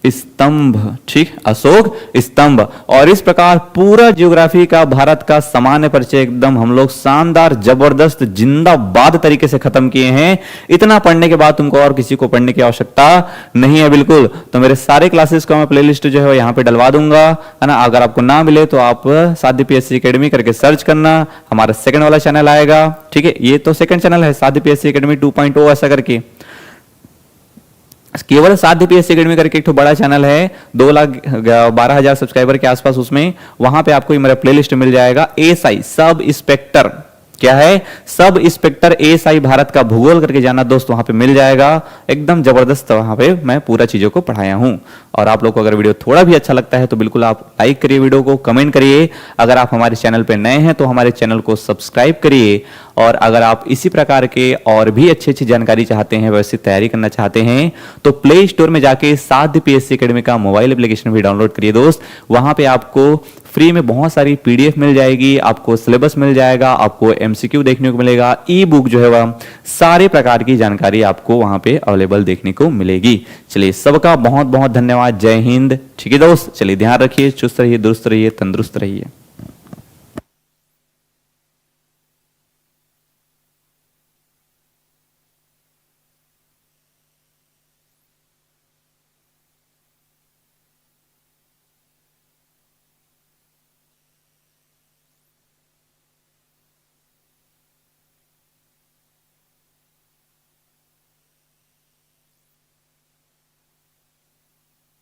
Speaker 1: स्तंभ। ठीक, अशोक स्तंभ। और इस प्रकार पूरा ज्योग्राफी का, भारत का सामान्य परिचय एकदम हम लोग शानदार, जबरदस्त, जिंदाबाद तरीके से खत्म किए हैं। इतना पढ़ने के बाद तुमको और किसी को पढ़ने की आवश्यकता नहीं है बिल्कुल। तो मेरे सारे क्लासेस का मैं प्लेलिस्ट जो है यहाँ पे डलवा दूंगा, है ना। अगर आपको ना मिले तो आप साध्य पीएससी एकेडमी करके सर्च करना, हमारा सेकंड वाला चैनल आएगा। ठीक है, ये तो सेकंड चैनल है साध्य पीएससी एकेडमी 2.0 ऐसा करके। केवल साध्य पीएससी एकेडमी करके एक तो बड़ा चैनल है, 2,12,000 सब्सक्राइबर के आसपास, उसमें वहां पे आपको मेरा प्लेलिस्ट मिल जाएगा। एएसआई सब इंस्पेक्टर, क्या है? सब इंस्पेक्टर एएसआई भारत का भूगोल करके जाना दोस्त, वहां पे मिल जाएगा। एकदम जबरदस्त वहां पे मैं पूरा चीजों को पढ़ाया हूं। और आप लोग को अगर वीडियो थोड़ा भी अच्छा लगता है तो बिल्कुल आप लाइक करिए वीडियो को, कमेंट करिए। अगर आप हमारे चैनल पे नए हैं तो हमारे चैनल को सब्सक्राइब करिए। और अगर आप इसी प्रकार के और भी अच्छी अच्छी जानकारी चाहते हैं, वैसे तैयारी करना चाहते हैं, तो प्ले स्टोर में जाके साध्य पीएससी एकेडमी का मोबाइल एप्लीकेशन भी डाउनलोड करिए दोस्त। वहां पे आपको फ्री में बहुत सारी पीडीएफ मिल जाएगी, आपको सिलेबस मिल जाएगा, आपको एमसीक्यू देखने को मिलेगा, ई बुक जो है वह सारे प्रकार की जानकारी आपको वहां पे अवेलेबल देखने को मिलेगी। चलिए, सबका बहुत बहुत धन्यवाद। जय हिंद। ठीक है दोस्त, चलिए ध्यान रखिए, चुस्त रहिए, दुरुस्त रहिए, तंदुरुस्त रहिए।